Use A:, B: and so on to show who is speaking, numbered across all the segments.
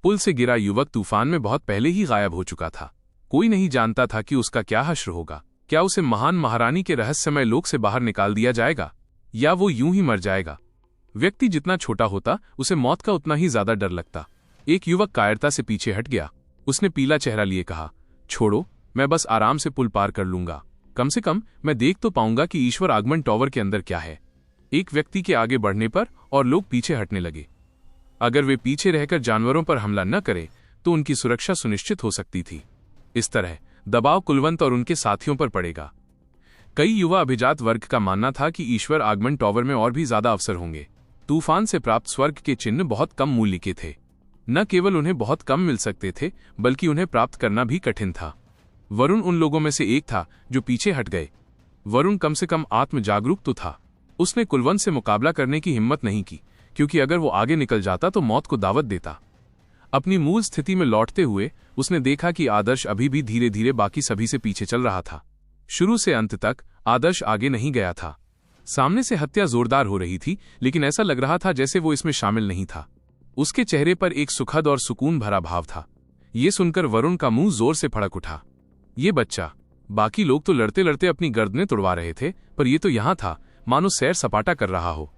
A: पुल से गिरा युवक तूफान में बहुत पहले ही गायब हो चुका था। कोई नहीं जानता था कि उसका क्या हश्र होगा। क्या उसे महान महारानी के रहस्यमय लोक से बाहर निकाल दिया जाएगा या वो यूं ही मर जाएगा। व्यक्ति जितना छोटा होता उसे मौत का उतना ही ज्यादा डर लगता। एक युवक कायरता से पीछे हट गया। उसने पीला चेहरा लिए कहा, छोड़ो, मैं बस आराम से पुल पार कर लूंगा। कम से कम मैं देख तो पाऊंगा कि ईश्वर आगमन टॉवर के अंदर क्या है। एक व्यक्ति के आगे बढ़ने पर और लोग पीछे हटने लगे। अगर वे पीछे रहकर जानवरों पर हमला न करें तो उनकी सुरक्षा सुनिश्चित हो सकती थी। इस तरह दबाव कुलवंत और उनके साथियों पर पड़ेगा। कई युवा अभिजात वर्ग का मानना था कि ईश्वर आगमन टॉवर में और भी ज्यादा अवसर होंगे। तूफान से प्राप्त स्वर्ग के चिन्ह बहुत कम मूल्य के थे। न केवल उन्हें बहुत कम मिल सकते थे बल्कि उन्हें प्राप्त करना भी कठिन था। वरुण उन लोगों में से एक था जो पीछे हट गए। वरुण कम से कम आत्म जागरूक तो था। उसने कुलवंत से मुकाबला करने की हिम्मत नहीं की, क्योंकि अगर वो आगे निकल जाता तो मौत को दावत देता। अपनी मूल स्थिति में लौटते हुए उसने देखा कि आदर्श अभी भी धीरे धीरे बाकी सभी से पीछे चल रहा था। शुरू से अंत तक आदर्श आगे नहीं गया था। सामने से हत्या जोरदार हो रही थी, लेकिन ऐसा लग रहा था जैसे वो इसमें शामिल नहीं था। उसके चेहरे पर एक सुखद और सुकून भरा भाव था। ये सुनकर वरुण का मुंह जोर से फड़क उठा। ये बच्चा, बाकी लोग तो लड़ते लड़ते अपनी गर्दनें तुड़वा रहे थे, पर ये तो यहां था मानो सैर सपाटा कर रहा हो।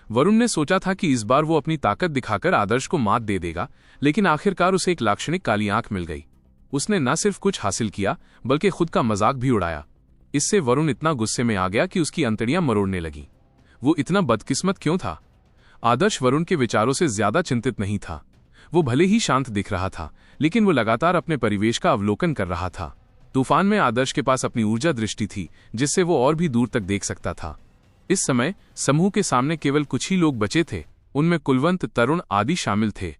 A: वरुण ने सोचा था कि इस बार वो अपनी ताकत दिखाकर आदर्श को मात दे देगा, लेकिन आखिरकार उसे एक लाक्षणिक काली आंख मिल गई। उसने न सिर्फ कुछ हासिल किया बल्कि खुद का मजाक भी उड़ाया। इससे वरुण इतना गुस्से में आ गया कि उसकी अंतड़ियां मरोड़ने लगीं। वो इतना बदकिस्मत क्यों था? आदर्श वरुण के विचारों से ज्यादा चिंतित नहीं था। वो भले ही शांत दिख रहा था, लेकिन वो लगातार अपने परिवेश का अवलोकन कर रहा था। तूफान में आदर्श के पास अपनी ऊर्जा दृष्टि थी, जिससे वो और भी दूर तक देख सकता था। इस समय समूह के सामने केवल कुछ ही लोग बचे थे। उनमें कुलवंत, तरुण आदि शामिल थे।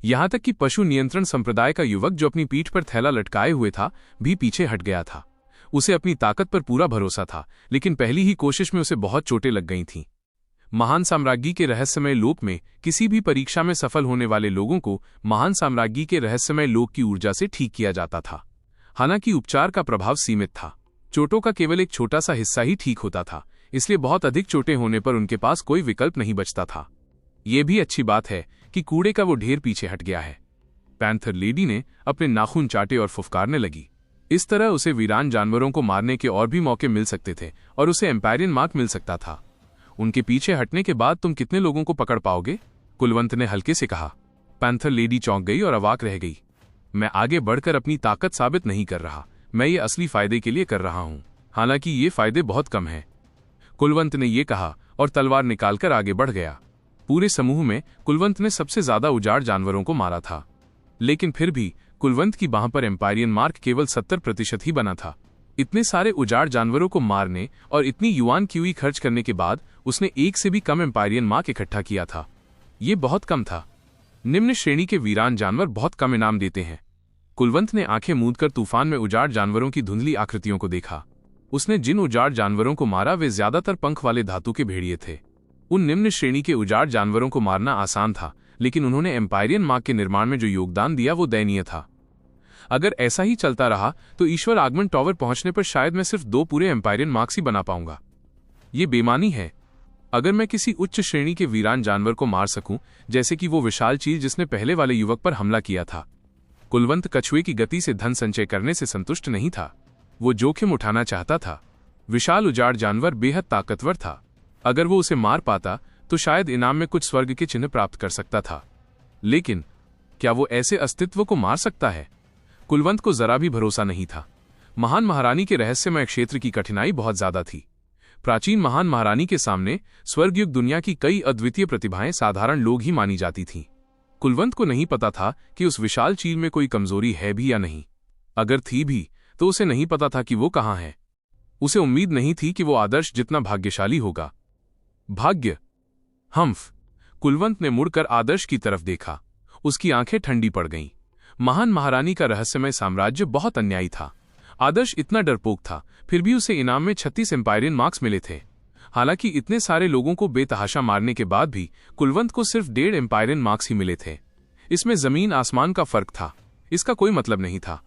A: यहां तक कि पशु नियंत्रण संप्रदाय का युवक जो अपनी पीठ पर थैला लटकाए हुए था भी पीछे हट गया था। उसे अपनी ताकत पर पूरा भरोसा था, लेकिन पहली ही कोशिश में उसे बहुत चोटें लग गई थीं। महान साम्राज्ञी के रहस्यमय लोक में किसी भी परीक्षा में सफल होने वाले लोगों को महान साम्राज्ञी के रहस्यमय लोक की ऊर्जा से ठीक किया जाता था। हालांकि उपचार का प्रभाव सीमित था। चोटों का केवल एक छोटा सा हिस्सा ही ठीक होता था, इसलिए बहुत अधिक चोटें होने पर उनके पास कोई विकल्प नहीं बचता था। यह भी अच्छी बात है कि कूड़े का वो ढेर पीछे हट गया है। पैंथर लेडी ने अपने नाखून चाटे और फुफकारने लगी। इस तरह उसे वीरान जानवरों को मारने के और भी मौके मिल सकते थे और उसे एम्पायरियन मार्क मिल सकता था। उनके पीछे हटने के बाद तुम कितने लोगों को पकड़ पाओगे? कुलवंत ने हल्के से कहा। पैंथर लेडी चौंक गई और अवाक रह गई। मैं आगे बढ़कर अपनी ताकत साबित नहीं कर रहा, मैं ये असली फायदे के लिए कर रहा हूं। हालांकि ये फायदे बहुत कम हैं। कुलवंत ने यह कहा और तलवार निकालकर आगे बढ़ गया। पूरे समूह में कुलवंत ने सबसे ज्यादा उजाड़ जानवरों को मारा था, लेकिन फिर भी कुलवंत की बाह पर एम्पायरियन मार्क केवल 70% ही बना था। इतने सारे उजाड़ जानवरों को मारने और इतनी युआन क्यूई खर्च करने के बाद उसने एक से भी कम एम्पायरियन मार्क इकट्ठा किया था। ये बहुत कम था। निम्न श्रेणी के वीरान जानवर बहुत कम इनाम देते हैं। कुलवंत ने आंखें मूंदकर तूफान में उजाड़ जानवरों की धुंधली आकृतियों को देखा। उसने जिन उजाड़ जानवरों को मारा वे ज्यादातर पंख वाले धातु के भेड़िए थे। उन निम्न श्रेणी के उजाड़ जानवरों को मारना आसान था, लेकिन उन्होंने एम्पायरियन मार्क के निर्माण में जो योगदान दिया वो दयनीय था। अगर ऐसा ही चलता रहा तो ईश्वर आगमन टॉवर पहुंचने पर शायद मैं सिर्फ 2 पूरे एम्पायरियन मार्क्स ही बना पाऊंगा। ये बेमानी है। अगर मैं किसी उच्च श्रेणी के वीरान जानवर को मार सकूं, जैसे कि वो विशाल चील जिसने पहले वाले युवक पर हमला किया था। कुलवंत कछुए की गति से धन संचय करने से संतुष्ट नहीं था। वो जोखिम उठाना चाहता था। विशाल उजाड़ जानवर बेहद ताकतवर था। अगर वो उसे मार पाता तो शायद इनाम में कुछ स्वर्ग के चिन्ह प्राप्त कर सकता था, लेकिन क्या वो ऐसे अस्तित्व को मार सकता है? कुलवंत को जरा भी भरोसा नहीं था। महान महारानी के रहस्यमय क्षेत्र की कठिनाई बहुत ज्यादा थी। प्राचीन महान महारानी के सामने स्वर्गयुग दुनिया की कई अद्वितीय प्रतिभाएं साधारण लोग ही मानी जाती थीं। कुलवंत को नहीं पता था कि उस विशाल चील में कोई कमजोरी है भी या नहीं। अगर थी भी तो उसे नहीं पता था कि वो कहां है। उसे उम्मीद नहीं थी कि वो आदर्श जितना भाग्यशाली होगा। भाग्य? हम्फ। कुलवंत ने मुड़कर आदर्श की तरफ देखा। उसकी आंखें ठंडी पड़ गईं। महान महारानी का रहस्यमय साम्राज्य बहुत अन्यायी था। आदर्श इतना डरपोक था, फिर भी उसे इनाम में 36 एम्पायरियन मार्क्स मिले थे। हालांकि इतने सारे लोगों को बेतहाशा मारने के बाद भी कुलवंत को सिर्फ 1.5 एम्पायरियन मार्क्स ही मिले थे। इसमें जमीन आसमान का फर्क था। इसका कोई मतलब नहीं था।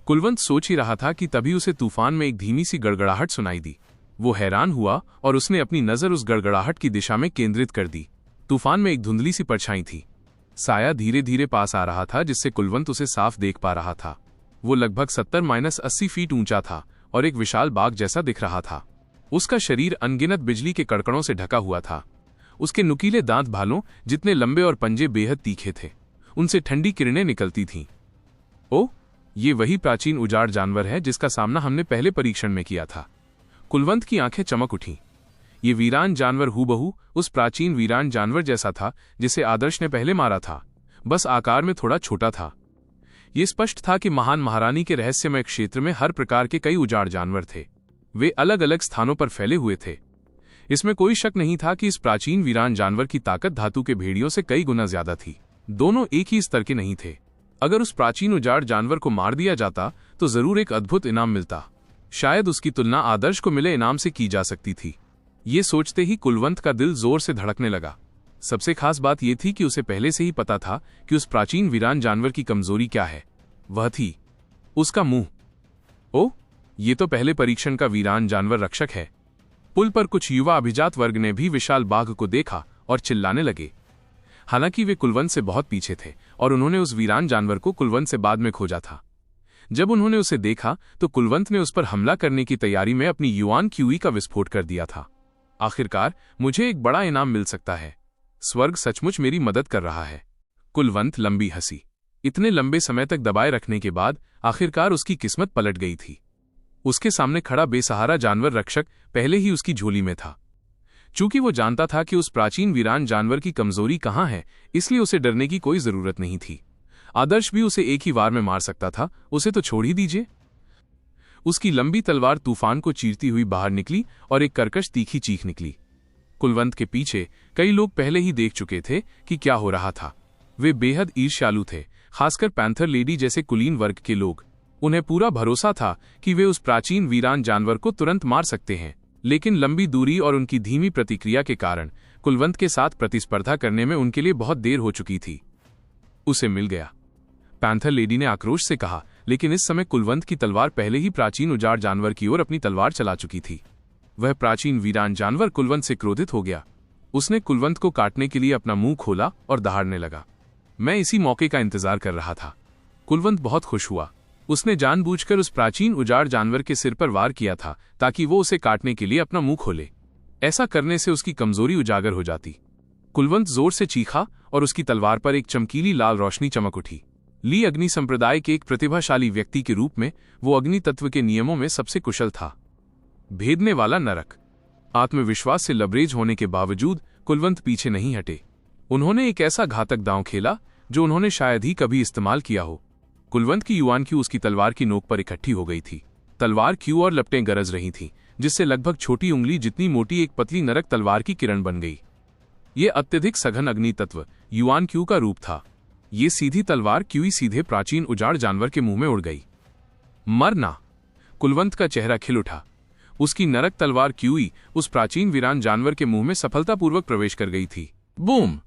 A: कुलवंत सोच ही रहा था कि तभी उसे तूफान में एक धीमी सी गड़गड़ाहट सुनाई दी। वो हैरान हुआ और उसने अपनी नजर उस गड़गड़ाहट की दिशा में केंद्रित कर दी। तूफान में एक धुंधली सी परछाई थी। साया धीरे धीरे पास आ रहा था, जिससे कुलवंत उसे साफ देख पा रहा था। वो लगभग 70-80 फीट ऊंचा था और एक विशाल बाघ जैसा दिख रहा था। उसका शरीर अनगिनत बिजली के कड़कड़ों से ढका हुआ था। उसके नुकीले दांत भालों जितने लंबे और पंजे बेहद तीखे थे। उनसे ठंडी किरणें निकलती थीं। ओ, ये वही प्राचीन उजाड़ जानवर है जिसका सामना हमने पहले परीक्षण में किया था। कुलवंत की आंखें चमक उठीं। ये वीरान जानवर हूबहू उस प्राचीन वीरान जानवर जैसा था जिसे आदर्श ने पहले मारा था, बस आकार में थोड़ा छोटा था। ये स्पष्ट था कि महान महारानी के रहस्यमय क्षेत्र में हर प्रकार के कई उजाड़ जानवर थे। वे अलग अलग स्थानों पर फैले हुए थे। इसमें कोई शक नहीं था कि इस प्राचीन वीरान जानवर की ताकत धातु के भेड़ियों से कई गुना ज्यादा थी। दोनों एक ही स्तर के नहीं थे। अगर उस प्राचीन उजाड़ जानवर को मार दिया जाता तो जरूर एक अद्भुत इनाम मिलता। शायद उसकी तुलना आदर्श को मिले इनाम से की जा सकती थी। ये सोचते ही कुलवंत का दिल जोर से धड़कने लगा। सबसे खास बात यह थी कि उसे पहले से ही पता था कि उस प्राचीन वीरान जानवर की कमजोरी क्या है। वह थी उसका मुंह। ओ, ये तो पहले परीक्षण का वीरान जानवर रक्षक है। पुल पर कुछ युवा अभिजात वर्ग ने भी विशाल बाघ को देखा और चिल्लाने लगे। हालांकि वे कुलवंत से बहुत पीछे थे और उन्होंने उस वीरान जानवर को कुलवंत से बाद में खोजा था। जब उन्होंने उसे देखा तो कुलवंत ने उस पर हमला करने की तैयारी में अपनी युआन क्यूई का विस्फोट कर दिया था। आखिरकार मुझे एक बड़ा इनाम मिल सकता है। स्वर्ग सचमुच मेरी मदद कर रहा है। कुलवंत लंबी हंसी। इतने लंबे समय तक दबाए रखने के बाद आखिरकार उसकी किस्मत पलट गई थी। उसके सामने खड़ा बेसहारा जानवर रक्षक पहले ही उसकी झोली में था। चूंकि वो जानता था कि उस प्राचीन वीरान जानवर की कमजोरी कहाँ है, इसलिए उसे डरने की कोई जरूरत नहीं थी। आदर्श भी उसे एक ही वार में मार सकता था, उसे तो छोड़ ही दीजिए। उसकी लंबी तलवार तूफान को चीरती हुई बाहर निकली और एक कर्कश तीखी चीख निकली। कुलवंत के पीछे कई लोग पहले ही देख चुके थे कि क्या हो रहा था। वे बेहद ईर्ष्यालु थे, खासकर पैंथर लेडी जैसे कुलीन वर्ग के लोग। उन्हें पूरा भरोसा था कि वे उस प्राचीन वीरान जानवर को तुरंत मार सकते हैं, लेकिन लंबी दूरी और उनकी धीमी प्रतिक्रिया के कारण कुलवंत के साथ प्रतिस्पर्धा करने में उनके लिए बहुत देर हो चुकी थी। उसे मिल गया, पैंथर लेडी ने आक्रोश से कहा, लेकिन इस समय कुलवंत की तलवार पहले ही प्राचीन उजाड़ जानवर की ओर अपनी तलवार चला चुकी थी। वह प्राचीन वीरान जानवर कुलवंत से क्रोधित हो गया। उसने कुलवंत को काटने के लिए अपना मुंह खोला और दहाड़ने लगा। मैं इसी मौके का इंतजार कर रहा था। कुलवंत बहुत खुश हुआ। उसने जानबूझकर उस प्राचीन उजाड़ जानवर के सिर पर वार किया था ताकि वो उसे काटने के लिए अपना मुंह खोले। ऐसा करने से उसकी कमजोरी उजागर हो जाती। कुलवंत जोर से चीखा और उसकी तलवार पर एक चमकीली लाल रोशनी चमक उठी। ली अग्नि संप्रदाय के एक प्रतिभाशाली व्यक्ति के रूप में वो अग्नि तत्व के नियमों में सबसे कुशल था। भेदने वाला नरक। आत्मविश्वास से लबरेज होने के बावजूद कुलवंत पीछे नहीं हटे। उन्होंने एक ऐसा घातक दांव खेला जो उन्होंने शायद ही कभी इस्तेमाल किया हो। कुलवंत की युआन क्यू उसकी तलवार की नोक पर इकट्ठी हो गई थी। तलवार क्यू और लपटें गरज रही थीं, जिससे लगभग छोटी उंगली जितनी मोटी एक पतली नरक तलवार की किरण बन गई। ये अत्यधिक सघन अग्नि तत्व युआन क्यू का रूप था। ये सीधी तलवार क्यूई सीधे प्राचीन उजाड़ जानवर के मुंह में उड़ गई। मरना। कुलवंत का चेहरा खिल उठा। उसकी नरक तलवार क्यूई उस प्राचीन वीरान जानवर के मुंह में सफलतापूर्वक प्रवेश कर गई थी। बूम!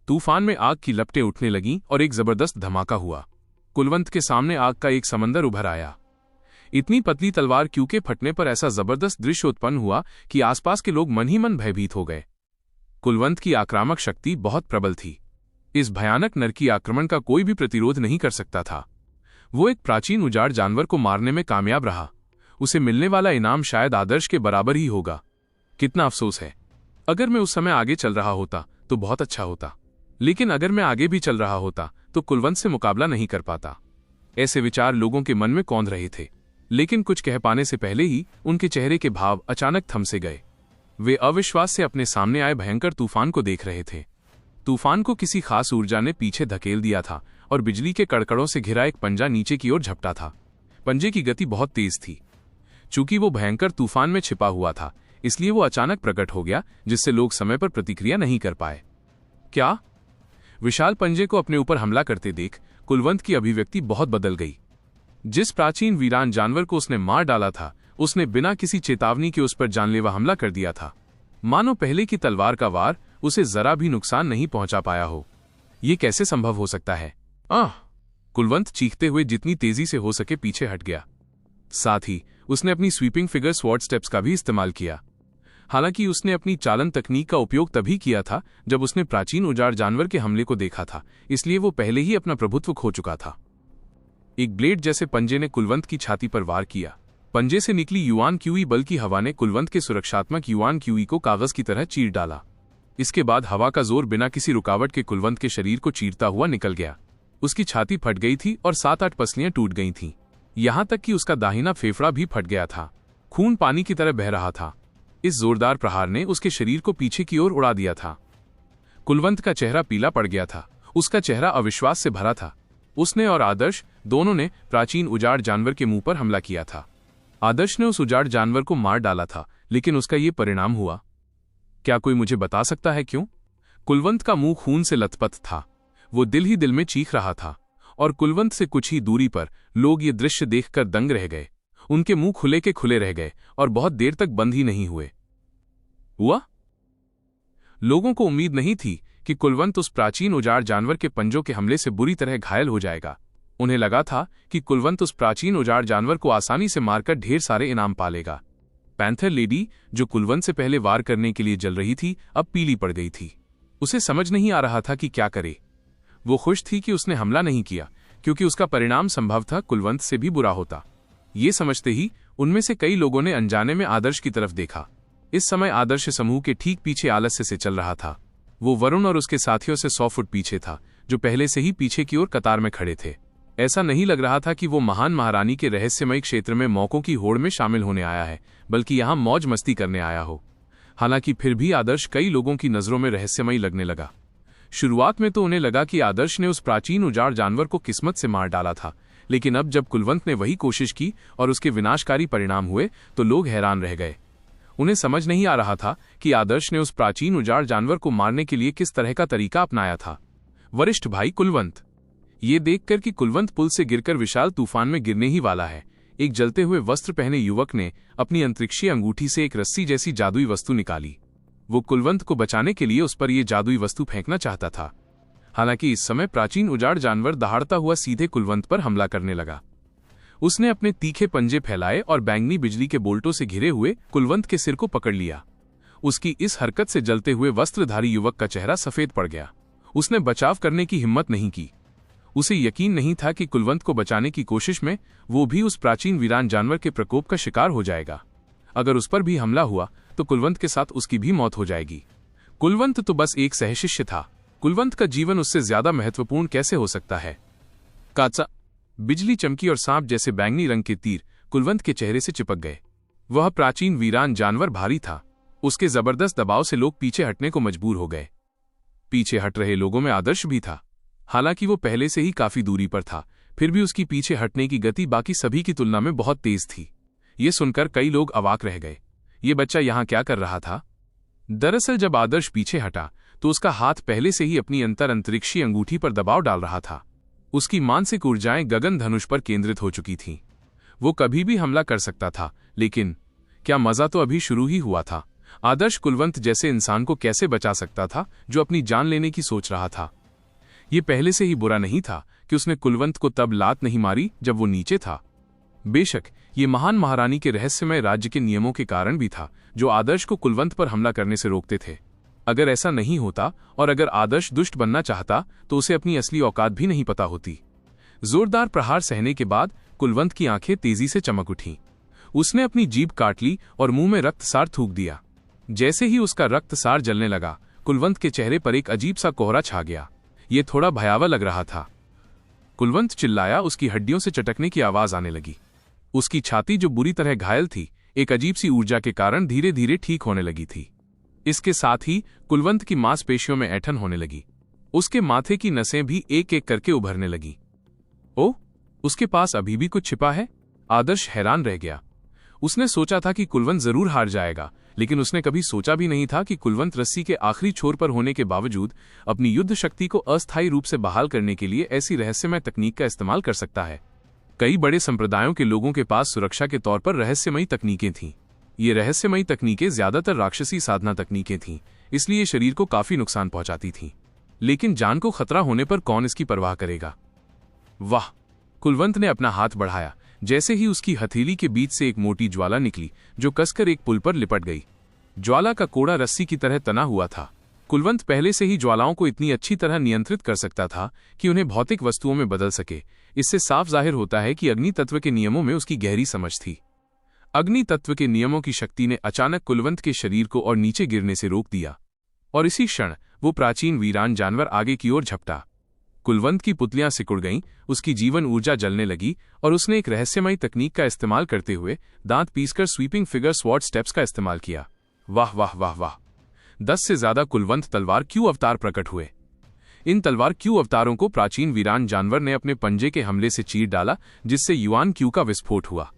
A: तूफान में आग की लपटें उठने लगीं और एक जबरदस्त धमाका हुआ। कुलवंत के सामने आग का एक समंदर उभर आया। इतनी पतली तलवार क्यू के फटने पर ऐसा जबरदस्त दृश्य उत्पन्न हुआ कि आसपास के लोग मन ही मन भयभीत हो गए। कुलवंत की आक्रामक शक्ति बहुत प्रबल थी। इस भयानक नर की आक्रमण का कोई भी प्रतिरोध नहीं कर सकता था। वो एक प्राचीन उजाड़ जानवर को मारने में कामयाब रहा। उसे मिलने वाला इनाम शायद आदर्श के बराबर ही होगा। कितना अफसोस है। अगर मैं उस समय आगे चल रहा होता तो बहुत अच्छा होता, लेकिन अगर मैं आगे भी चल रहा होता तो कुलवंत से मुकाबला नहीं कर पाता। ऐसे विचार लोगों के मन में कौंध रहे थे, लेकिन कुछ कह पाने से पहले ही उनके चेहरे के भाव अचानक थम से गए। वे अविश्वास से अपने सामने आए भयंकर तूफान को देख रहे थे। तूफान को किसी खास ऊर्जा ने पीछे धकेल दिया था और बिजली के कड़कड़ों से घिरा एक पंजा नीचे की ओर झपटा था। पंजे की गति बहुत तेज थी। चूंकि वो भयंकर तूफान में छिपा हुआ था, इसलिए वो अचानक प्रकट हो गया, जिससे लोग समय पर प्रतिक्रिया नहीं कर पाए। क्या? विशाल पंजे को अपने ऊपर हमला करते देख कुलवंत की अभिव्यक्ति बहुत बदल गई। जिस प्राचीन वीरान जानवर को उसने मार डाला था, उसने बिना किसी चेतावनी के उस पर जानलेवा हमला कर दिया था। मानो पहले की तलवार का वार उसे जरा भी नुकसान नहीं पहुंचा पाया हो। ये कैसे संभव हो सकता है? कुलवंत चीखते हुए जितनी तेजी से हो सके पीछे हट गया। साथ ही उसने अपनी स्वीपिंग फिगर स्वॉर्ड स्टेप्स का भी इस्तेमाल किया। हालांकि उसने अपनी चालन तकनीक का उपयोग तभी किया था जब उसने प्राचीन उजाड़ जानवर के हमले को देखा था, इसलिए वो पहले ही अपना प्रभुत्व खो चुका था। एक ब्लेड जैसे पंजे ने कुलवंत की छाती पर वार किया। पंजे से निकली युआन क्यूई बल की हवा ने कुलवंत के सुरक्षात्मक युआन क्यूई को कागज की तरह चीर डाला। इसके बाद हवा का जोर बिना किसी रुकावट के कुलवंत के शरीर को चीरता हुआ निकल गया। उसकी छाती फट गई थी और 7-8 पसलियां टूट गई थीं। यहां तक कि उसका दाहिना फेफड़ा भी फट गया था। खून पानी की तरह बह रहा था। इस जोरदार प्रहार ने उसके शरीर को पीछे की ओर उड़ा दिया था। कुलवंत का चेहरा पीला पड़ गया था। उसका चेहरा अविश्वास से भरा था। उसने और आदर्श दोनों ने प्राचीन उजाड़ जानवर के मुंह पर हमला किया था। आदर्श ने उस उजाड़ जानवर को मार डाला था, लेकिन उसका ये परिणाम हुआ। क्या कोई मुझे बता सकता है क्यों? कुलवंत का मुंह खून से लथपथ था। वो दिल ही दिल में चीख रहा था और कुलवंत से कुछ ही दूरी पर लोग ये दृश्य देखकर दंग रह गए। उनके मुंह खुले के खुले रह गए और बहुत देर तक बंद ही नहीं हुए। हुआ? लोगों को उम्मीद नहीं थी कि कुलवंत उस प्राचीन उजाड़ जानवर के पंजों के हमले से बुरी तरह घायल हो जाएगा। उन्हें लगा था कि कुलवंत उस प्राचीन उजाड़ जानवर को आसानी से मारकर ढेर सारे इनाम पालेगा। पैंथर लेडी, जो कुलवंत से पहले वार करने के लिए जल रही थी, अब पीली पड़ गई थी। उसे समझ नहीं आ रहा था कि क्या करे। वो खुश थी कि उसने हमला नहीं किया, क्योंकि उसका परिणाम संभवतः कुलवंत से भी बुरा होता। ये समझते ही उनमें से कई लोगों ने अनजाने में आदर्श की तरफ देखा। इस समय आदर्श समूह के ठीक पीछे आलस्य से चल रहा था। वो वरुण और उसके साथियों से 100 फुट पीछे था, जो पहले से ही पीछे की ओर कतार में खड़े थे। ऐसा नहीं लग रहा था कि वो महान महारानी के रहस्यमयी क्षेत्र में मौकों की होड़ में शामिल होने आया है, बल्कि यहां मौज मस्ती करने आया हो। हालांकि फिर भी आदर्श कई लोगों की नजरों में रहस्यमयी लगने लगा। शुरुआत में तो उन्हें लगा कि आदर्श ने उस प्राचीन उजाड़ जानवर को किस्मत से मार डाला था, लेकिन अब जब कुलवंत ने वही कोशिश की और उसके विनाशकारी परिणाम हुए तो लोग हैरान रह गए। उन्हें समझ नहीं आ रहा था कि आदर्श ने उस प्राचीन उजाड़ जानवर को मारने के लिए किस तरह का तरीका अपनाया था। वरिष्ठ भाई कुलवंत, ये देखकर कि कुलवंत पुल से गिरकर विशाल तूफान में गिरने ही वाला है, एक जलते हुए वस्त्र पहने युवक ने अपनी अंतरिक्षीय अंगूठी से एक रस्सी जैसी जादुई वस्तु निकाली। वो कुलवंत को बचाने के लिए उस पर यह जादुई वस्तु फेंकना चाहता था। हालांकि इस समय प्राचीन उजाड़ जानवर दहाड़ता हुआ सीधे कुलवंत पर हमला करने लगा। उसने अपने तीखे पंजे फैलाए और बैंगनी बिजली के बोल्टों से घिरे हुए कुलवंत के सिर को पकड़ लिया। उसकी इस हरकत से जलते हुए वस्त्रधारी युवक का चेहरा सफेद पड़ गया। उसने बचाव करने की हिम्मत नहीं की। उसे यकीन नहीं था कि कुलवंत को बचाने की कोशिश में वो भी उस प्राचीन वीरान जानवर के प्रकोप का शिकार हो जाएगा। अगर उस पर भी हमला हुआ तो कुलवंत के साथ उसकी भी मौत हो जाएगी। कुलवंत तो बस एक सहशिष्य था। कुलवंत का जीवन उससे ज्यादा महत्वपूर्ण कैसे हो सकता है? काचा बिजली चमकी और सांप जैसे बैंगनी रंग के तीर कुलवंत के चेहरे से चिपक गए। वह प्राचीन वीरान जानवर भारी था। उसके जबरदस्त दबाव से लोग पीछे हटने को मजबूर हो गए। पीछे हट रहे लोगों में आदर्श भी था। हालांकि वो पहले से ही काफी दूरी पर था, फिर भी उसकी पीछे हटने की गति बाकी सभी की तुलना में बहुत तेज थी। ये सुनकर कई लोग अवाक रह गए। ये बच्चा यहां क्या कर रहा था? दरअसल जब आदर्श पीछे हटा तो उसका हाथ पहले से ही अपनी अंतरिक्षीय अंगूठी पर दबाव डाल रहा था। उसकी मानसिक ऊर्जाएं गगन धनुष पर केंद्रित हो चुकी थीं। वो कभी भी हमला कर सकता था, लेकिन क्या मजा तो अभी शुरू ही हुआ था। आदर्श कुलवंत जैसे इंसान को कैसे बचा सकता था जो अपनी जान लेने की सोच रहा था? ये पहले से ही बुरा नहीं था कि उसने कुलवंत को तब लात नहीं मारी जब वो नीचे था। बेशक ये महान महारानी के रहस्यमय राज्य के नियमों के कारण भी था, जो आदर्श को कुलवंत पर हमला करने से रोकते थे। अगर ऐसा नहीं होता और अगर आदर्श दुष्ट बनना चाहता तो उसे अपनी असली औकात भी नहीं पता होती। जोरदार प्रहार सहने के बाद कुलवंत की आंखें तेजी से चमक उठीं। उसने अपनी जीभ काट ली और मुंह में रक्तसार थूक दिया। जैसे ही उसका रक्तसार जलने लगा, कुलवंत के चेहरे पर एक अजीब सा कोहरा छा गया। ये थोड़ा भयावह लग रहा था। कुलवंत चिल्लाया। उसकी हड्डियों से चटकने की आवाज आने लगी। उसकी छाती, जो बुरी तरह घायल थी, एक अजीब सी ऊर्जा के कारण धीरे धीरे ठीक होने लगी थी। इसके साथ ही कुलवंत की मांसपेशियों में ऐंठन होने लगी। उसके माथे की नसें भी एक एक करके उभरने लगी। ओह, उसके पास अभी भी कुछ छिपा है? आदर्श हैरान रह गया। उसने सोचा था कि कुलवंत जरूर हार जाएगा, लेकिन उसने कभी सोचा भी नहीं था कि कुलवंत रस्सी के आखिरी छोर पर होने के बावजूद अपनी युद्ध शक्ति को अस्थायी रूप से बहाल करने के लिए ऐसी रहस्यमय तकनीक का इस्तेमाल कर सकता है। कई बड़े संप्रदायों के लोगों के पास सुरक्षा के तौर पर रहस्यमयी तकनीकें थीं। ये रहस्यमयी तकनीकें ज्यादातर राक्षसी साधना तकनीकें थीं, इसलिए शरीर को काफी नुकसान पहुंचाती थीं। लेकिन जान को खतरा होने पर कौन इसकी परवाह करेगा? वाह! कुलवंत ने अपना हाथ बढ़ाया। जैसे ही उसकी हथेली के बीच से एक मोटी ज्वाला निकली, जो कसकर एक पुल पर लिपट गई। ज्वाला का कोड़ा रस्सी की तरह तना हुआ था। कुलवंत पहले से ही ज्वालाओं को इतनी अच्छी तरह नियंत्रित कर सकता था कि उन्हें भौतिक वस्तुओं में बदल सके। इससे साफ जाहिर होता है कि अग्नि तत्व के नियमों में उसकी गहरी समझ थी। अग्नि तत्व के नियमों की शक्ति ने अचानक कुलवंत के शरीर को और नीचे गिरने से रोक दिया, और इसी क्षण वो प्राचीन वीरान जानवर आगे की ओर झपटा। कुलवंत की पुतलियां सिकुड़ गईं, उसकी जीवन ऊर्जा जलने लगी और उसने एक रहस्यमयी तकनीक का इस्तेमाल करते हुए दांत पीसकर स्वीपिंग फिगर स्वॉर्ड स्टेप्स का इस्तेमाल किया। वाह वाह वाह वाह! 10 से ज्यादा कुलवंत तलवार क्यू अवतार प्रकट हुए। इन तलवार क्यू अवतारों को प्राचीन वीरान जानवर ने अपने पंजे के हमले से चीर डाला, जिससे युआन क्यू का विस्फोट हुआ।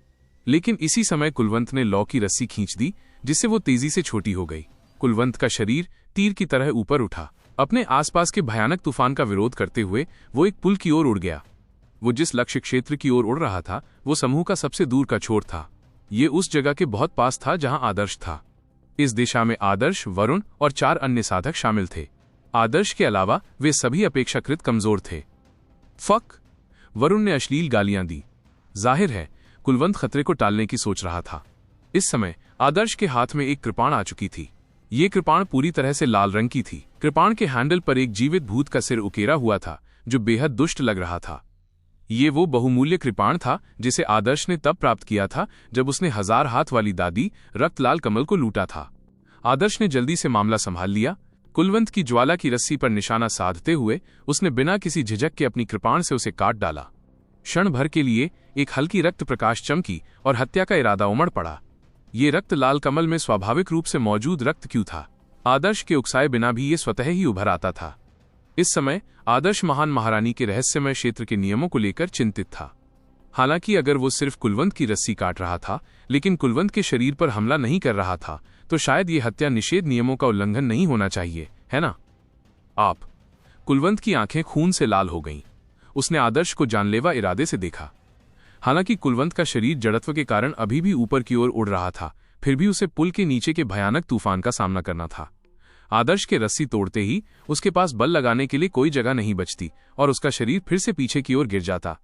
A: लेकिन इसी समय कुलवंत ने लौ की रस्सी खींच दी, जिससे वो तेजी से छोटी हो गई। कुलवंत का शरीर तीर की तरह ऊपर उठा। अपने आसपास के भयानक तूफान का विरोध करते हुए वो एक पुल की ओर उड़ गया। वो जिस लक्ष्य क्षेत्र की ओर उड़ रहा था वो समूह का सबसे दूर का छोर था। ये उस जगह के बहुत पास था जहां आदर्श था। इस दिशा में आदर्श, वरुण और 4 अन्य साधक शामिल थे। आदर्श के अलावा वे सभी अपेक्षाकृत कमजोर थे। फक! वरुण ने अश्लील गालियां दी। जाहिर है कुलवंत खतरे को टालने की सोच रहा था। इस समय आदर्श के हाथ में एक कृपाण आ चुकी थी। ये कृपाण पूरी तरह से लाल रंग की थी। कृपाण के हैंडल पर एक जीवित भूत का सिर उकेरा हुआ था, जो बेहद दुष्ट लग रहा था। ये वो बहुमूल्य कृपाण था जिसे आदर्श ने तब प्राप्त किया था जब उसने 1000 हाथ वाली दादी रक्तलाल कमल को लूटा था। आदर्श ने जल्दी से मामला संभाल लिया। कुलवंत की ज्वाला की रस्सी पर निशाना साधते हुए उसने बिना किसी झिझक के अपनी कृपाण से उसे काट डाला। क्षण भर के लिए एक हल्की रक्त प्रकाश चमकी और हत्या का इरादा उमड़ पड़ा। ये रक्त लाल कमल में स्वाभाविक रूप से मौजूद रक्त क्यों था? आदर्श के उकसाए बिना भी ये स्वतः ही उभर आता था। इस समय आदर्श महान महारानी के रहस्यमय क्षेत्र के नियमों को लेकर चिंतित था। हालांकि अगर वो सिर्फ कुलवंत की रस्सी काट रहा था लेकिन कुलवंत के शरीर पर हमला नहीं कर रहा था, तो शायद ये हत्या निषेध नियमों का उल्लंघन नहीं होना चाहिए, है ना? आप! कुलवंत की आंखें खून से लाल हो गईं। उसने आदर्श को जानलेवा इरादे से देखा। हालांकि कुलवंत का शरीर जड़त्व के कारण अभी भी ऊपर की ओर उड़ रहा था, फिर भी उसे पुल के नीचे के भयानक तूफान का सामना करना था। आदर्श के रस्सी तोड़ते ही उसके पास बल लगाने के लिए कोई जगह नहीं बचती और उसका शरीर फिर से पीछे की ओर गिर जाता।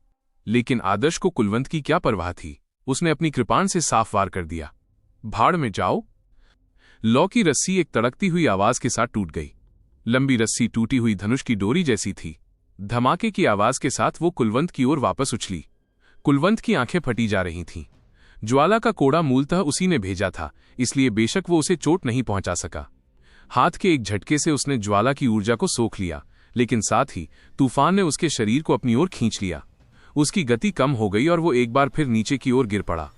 A: लेकिन आदर्श को कुलवंत की क्या परवाह थी? उसने अपनी कृपाण से साफ वार कर दिया। भाड़ में जाओ! लौ की रस्सी एक तड़कती हुई आवाज के साथ टूट गई। लंबी रस्सी टूटी हुई धनुष की डोरी जैसी थी। धमाके की आवाज के साथ वो कुलवंत की ओर वापस उछली। कुलवंत की आंखें फटी जा रही थीं। ज्वाला का कोड़ा मूलतः उसी ने भेजा था, इसलिए बेशक वो उसे चोट नहीं पहुंचा सका। हाथ के एक झटके से उसने ज्वाला की ऊर्जा को सोख लिया, लेकिन साथ ही तूफान ने उसके शरीर को अपनी ओर खींच लिया। उसकी गति कम हो गई और वो एक बार फिर नीचे की ओर गिर पड़ा।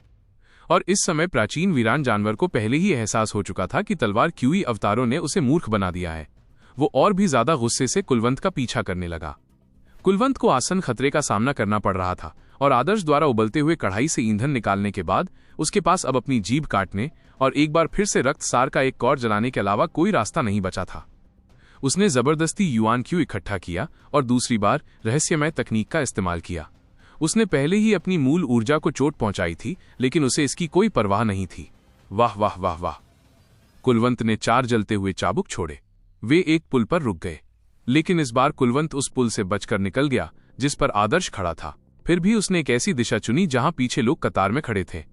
A: और इस समय प्राचीन वीरान जानवर को पहले ही एहसास हो चुका था कि तलवार क्यूई अवतारों ने उसे मूर्ख बना दिया है। वो और भी ज्यादा गुस्से से कुलवंत का पीछा करने लगा। कुलवंत को आसन खतरे का सामना करना पड़ रहा था और आदर्श द्वारा उबलते हुए कढ़ाई से ईंधन निकालने के बाद उसके पास अब अपनी जीभ काटने और एक बार फिर से रक्त सार का एक कौर जलाने के अलावा कोई रास्ता नहीं बचा था। उसने जबरदस्ती युआन क्यू इकट्ठा किया और दूसरी बार रहस्यमय तकनीक का इस्तेमाल किया। उसने पहले ही अपनी मूल ऊर्जा को चोट पहुंचाई थी, लेकिन उसे इसकी कोई परवाह नहीं थी। वाह वाह वाह वाह! कुलवंत ने 4 जलते हुए चाबुक छोड़े। वे एक पुल पर रुक गए, लेकिन इस बार कुलवंत उस पुल से बचकर निकल गया जिस पर आदर्श खड़ा था। फिर भी उसने एक ऐसी दिशा चुनी जहां पीछे लोग कतार में खड़े थे।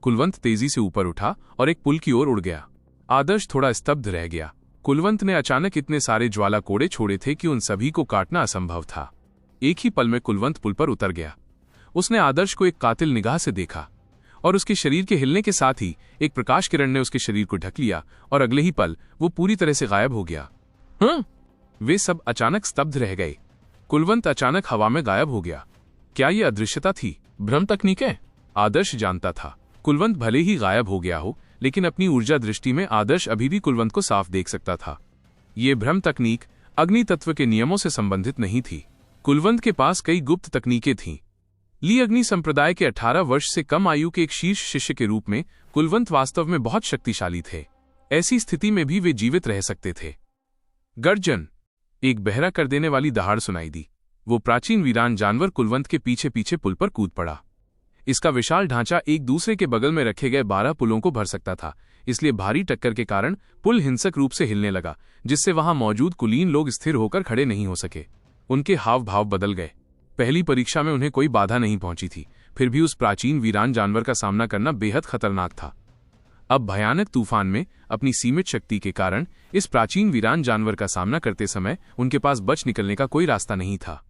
A: कुलवंत तेजी से ऊपर उठा और एक पुल की ओर उड़ गया। आदर्श थोड़ा स्तब्ध रह गया। कुलवंत ने अचानक इतने सारे ज्वाला कोड़े छोड़े थे कि उन सभी को काटना असंभव था। एक ही पल में कुलवंत पुल पर उतर गया। उसने आदर्श को एक कातिल निगाह से देखा और उसके शरीर के हिलने के साथ ही एक प्रकाश किरण ने उसके शरीर को ढक लिया और अगले ही पल वो पूरी तरह से गायब हो गया। वे सब अचानक स्तब्ध रह गए। कुलवंत अचानक हवा में गायब हो गया। क्या ये अदृश्यता थी? भ्रम तकनीकें? आदर्श जानता था कुलवंत भले ही गायब हो गया हो, लेकिन अपनी ऊर्जा दृष्टि में आदर्श अभी भी कुलवंत को साफ देख सकता था। ये भ्रम तकनीक अग्नि तत्व के नियमों से संबंधित नहीं थी। कुलवंत के पास कई गुप्त तकनीकें थीं। ली अग्नि संप्रदाय के 18 वर्ष से कम आयु के एक शीर्ष शिष्य के रूप में कुलवंत वास्तव में बहुत शक्तिशाली थे। ऐसी स्थिति में भी वे जीवित रह सकते थे। गर्जन! एक बहरा कर देने वाली दहाड़ सुनाई दी। वो प्राचीन वीरान जानवर कुलवंत के पीछे पीछे पुल पर कूद पड़ा। इसका विशाल ढांचा एक दूसरे के बगल में रखे गए 12 पुलों को भर सकता था, इसलिए भारी टक्कर के कारण पुल हिंसक रूप से हिलने लगा, जिससे वहां मौजूद कुलीन लोग स्थिर होकर खड़े नहीं हो सके। उनके हाव भाव बदल गए। पहली परीक्षा में उन्हें कोई बाधा नहीं पहुंची थी, फिर भी उस प्राचीन वीरान जानवर का सामना करना बेहद खतरनाक था। अब भयानक तूफान में अपनी सीमित शक्ति के कारण इस प्राचीन वीरान जानवर का सामना करते समय उनके पास बच निकलने का कोई रास्ता नहीं था।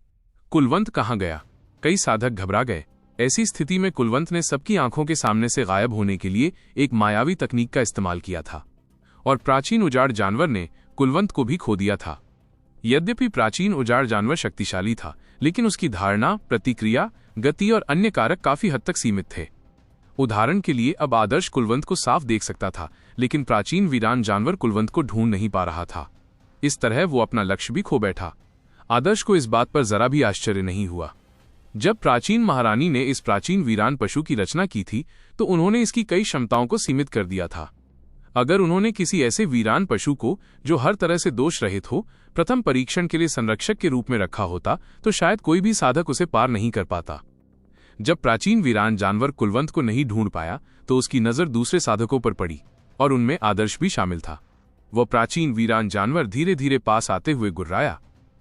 A: कुलवंत कहाँ गया? कई साधक घबरा गए। ऐसी स्थिति में कुलवंत ने सबकी आंखों के सामने से गायब होने के लिए एक मायावी तकनीक का इस्तेमाल किया था और प्राचीन उजाड़ जानवर ने कुलवंत को भी खो दिया था। यद्यपि प्राचीन उजाड़ जानवर शक्तिशाली था, लेकिन उसकी धारणा, प्रतिक्रिया, गति और अन्य कारक काफी हद तक सीमित थे। उदाहरण के लिए अब आदर्श कुलवंत को साफ देख सकता था, लेकिन प्राचीन वीरान जानवर कुलवंत को ढूंढ नहीं पा रहा था। इस तरह वो अपना लक्ष्य भी खो बैठा। आदर्श को इस बात पर जरा भी आश्चर्य नहीं हुआ। जब प्राचीन महारानी ने इस प्राचीन वीरान पशु की रचना की थी तो उन्होंने इसकी कई क्षमताओं को सीमित कर दिया था। अगर उन्होंने किसी ऐसे वीरान पशु को जो हर तरह से दोष रहित हो प्रथम परीक्षण के लिए संरक्षक के रूप में रखा होता तो शायद कोई भी साधक उसे पार नहीं कर पाता। जब प्राचीन वीरान जानवर कुलवंत को नहीं ढूंढ पाया तो उसकी नजर दूसरे साधकों पर पड़ी और उनमें आदर्श भी शामिल था। वह प्राचीन वीरान जानवर धीरे धीरे पास आते हुए गुर्राया।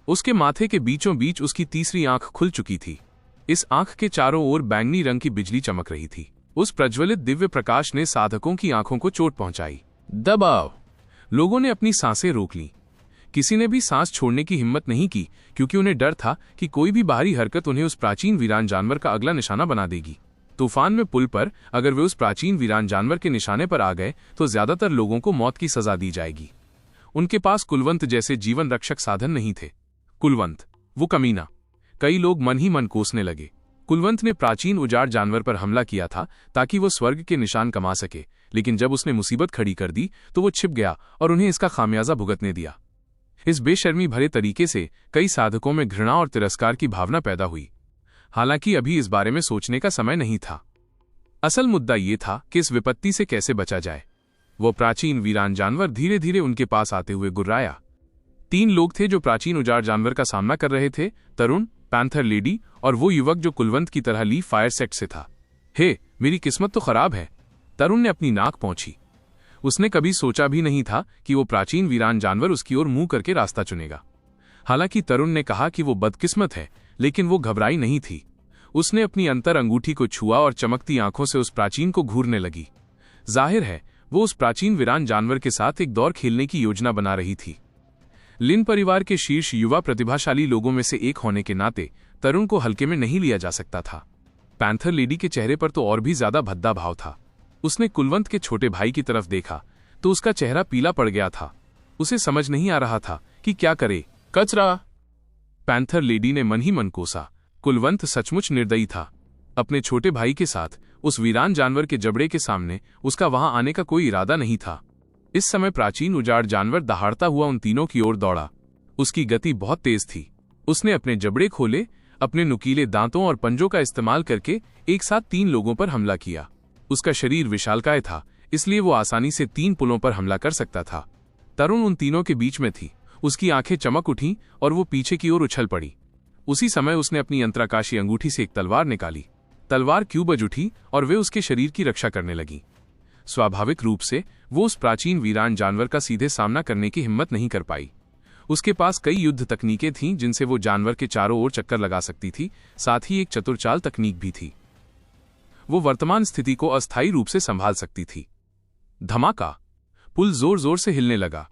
A: उसके माथे के बीचों बीच उसकी तीसरी आंख खुल चुकी थी। इस आंख के चारों ओर बैंगनी रंग की बिजली चमक रही थी। उस प्रज्वलित दिव्य प्रकाश ने साधकों की आंखों को चोट पहुंचाई। दबाव! लोगों ने अपनी सांसें रोक लीं। किसी ने भी सांस छोड़ने की हिम्मत नहीं की, क्योंकि उन्हें डर था कि कोई भी बाहरी हरकत उन्हें उस प्राचीन वीरान जानवर का अगला निशाना बना देगी। तूफान में पुल पर अगर वे उस प्राचीन वीरान जानवर के निशाने पर आ गए तो ज्यादातर लोगों को मौत की सजा दी जाएगी। उनके पास कुलवंत जैसे जीवन रक्षक साधन नहीं थे। कुलवंत, वो कमीना! कई लोग मन ही मन कोसने लगे। कुलवंत ने प्राचीन उजाड़ जानवर पर हमला किया था ताकि वो स्वर्ग के निशान कमा सके, लेकिन जब उसने मुसीबत खड़ी कर दी तो वो छिप गया और उन्हें इसका खामियाजा भुगतने दिया। इस बेशर्मी भरे तरीके से कई साधकों में घृणा और तिरस्कार की भावना पैदा हुई। हालांकि अभी इस बारे में सोचने का समय नहीं था। असल मुद्दा ये था कि इस विपत्ति से कैसे बचा जाए। वो प्राचीन वीरान जानवर धीरे धीरे उनके पास आते हुए गुर्राया। 3 लोग थे जो प्राचीन उजाड़ जानवर का सामना कर रहे थे, तरुण, पैंथर लेडी और वो युवक जो कुलवंत की तरह लीफ फायर सेक्ट से था। हे, मेरी किस्मत तो खराब है। तरुण ने अपनी नाक पोंछी। उसने कभी सोचा भी नहीं था कि वो प्राचीन वीरान जानवर उसकी ओर मुंह करके रास्ता चुनेगा। हालांकि तरुण ने कहा कि वो बदकिस्मत है, लेकिन वो घबराई नहीं थी। उसने अपनी अंतर अंगूठी को छुआ और चमकती आंखों से उस प्राचीन को घूरने लगी। जाहिर है वो उस प्राचीन वीरान जानवर के साथ एक दौर खेलने की योजना बना रही थी। लिन परिवार के शीर्ष युवा प्रतिभाशाली लोगों में से एक होने के नाते तरुण को हल्के में नहीं लिया जा सकता था। पैंथर लेडी के चेहरे पर तो और भी ज्यादा भद्दा भाव था। उसने कुलवंत के छोटे भाई की तरफ देखा तो उसका चेहरा पीला पड़ गया था। उसे समझ नहीं आ रहा था कि क्या करे। कचरा! पैंथर लेडी ने मन ही मन कोसा। कुलवंत सचमुच निर्दयी था। अपने छोटे भाई के साथ उस वीरान जानवर के जबड़े के सामने उसका वहां आने का कोई इरादा नहीं था। इस समय प्राचीन उजाड़ जानवर दहाड़ता हुआ उन तीनों की ओर दौड़ा। उसकी गति बहुत तेज थी। उसने अपने जबड़े खोले, अपने नुकीले दांतों और पंजों का इस्तेमाल करके एक साथ 3 लोगों पर हमला किया। उसका शरीर विशालकाय था, इसलिए वो आसानी से 3 पुलों पर हमला कर सकता था। तरुण उन तीनों के बीच में थी। उसकी आंखें चमक उठीं और वो पीछे की ओर उछल पड़ी। उसी समय उसने अपनी यंत्राकाशी अंगूठी से एक तलवार निकाली। तलवार क्यों बज उठी और वे उसके शरीर की रक्षा करने लगी। स्वाभाविक रूप से वो उस प्राचीन वीरान जानवर का सीधे सामना करने की हिम्मत नहीं कर पाई। उसके पास कई युद्ध तकनीकें थीं जिनसे वो जानवर के चारों ओर चक्कर लगा सकती थी। साथ ही एक चतुर तकनीक भी थी। वो वर्तमान स्थिति को अस्थायी रूप से संभाल सकती थी। धमाका! पुल जोर जोर से हिलने लगा।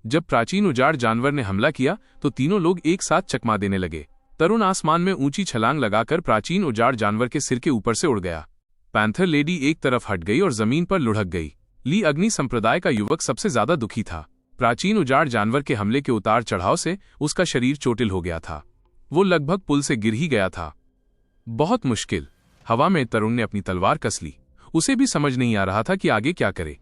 A: जब प्राचीन उजाड़ जानवर ने हमला किया तो तीनों लोग एक साथ चकमा देने लगे। तरुण आसमान में ऊंची छलांग लगाकर प्राचीन उजाड़ जानवर के सिर के ऊपर से उड़ गया। पैंथर लेडी एक तरफ हट गई और जमीन पर लुढ़क गई। ली अग्नि संप्रदाय का युवक सबसे ज्यादा दुखी था। प्राचीन उजाड़ जानवर के हमले के उतार चढ़ाव से उसका शरीर चोटिल हो गया था। वो लगभग पुल से गिर ही गया था। बहुत मुश्किल। हवा में तरुण ने अपनी तलवार कस ली। उसे भी समझ नहीं आ रहा था कि आगे क्या करे।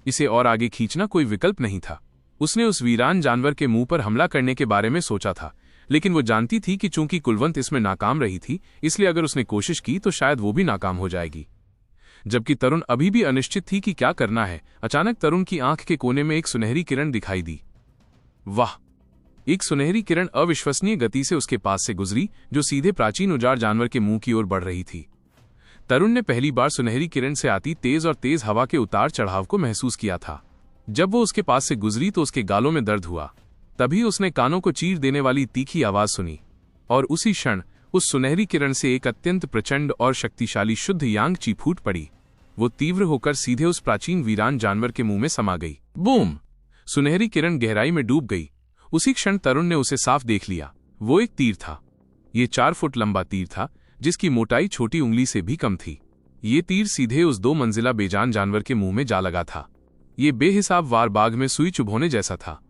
A: इसे और आगे खींचना कोई विकल्प नहीं था। उसने उस वीरान जानवर के मुंह पर हमला करने के बारे में सोचा था, लेकिन वो जानती थी कि चूंकि कुलवंत इसमें नाकाम रही थी, इसलिए अगर उसने कोशिश की तो शायद वो भी नाकाम हो जाएगी। जबकि तरुण अभी भी अनिश्चित थी कि क्या करना है, अचानक तरुण की आंख के कोने में एक सुनहरी किरण दिखाई दी। वाह! एक सुनहरी किरण अविश्वसनीय गति से उसके पास से गुजरी, जो सीधे प्राचीन उजाड़ जानवर के मुंह की ओर बढ़ रही थी। तरुण ने पहली बार सुनहरी किरण से आती तेज हवा के उतार चढ़ाव को महसूस किया था। जब वो उसके पास से गुजरी तो उसके गालों में दर्द हुआ। तभी उसने कानों को चीर देने वाली तीखी आवाज सुनी और उसी क्षण उस सुनहरी किरण से एक अत्यंत प्रचंड और शक्तिशाली शुद्ध यांग ची फूट पड़ी। वो तीव्र होकर सीधे उस प्राचीन वीरान जानवर के मुंह में समा गई। बूम! सुनहरी किरण गहराई में डूब गई। उसी क्षण तरुण ने उसे साफ देख लिया। वो एक तीर था। ये 4 फुट लंबा तीर था, जिसकी मोटाई छोटी उंगली से भी कम थी। ये तीर सीधे उस 2 मंजिला बेजान जानवर के मुंह में जा लगा था। ये बेहिसाब वार बाघ में सुई चुभोने जैसा था।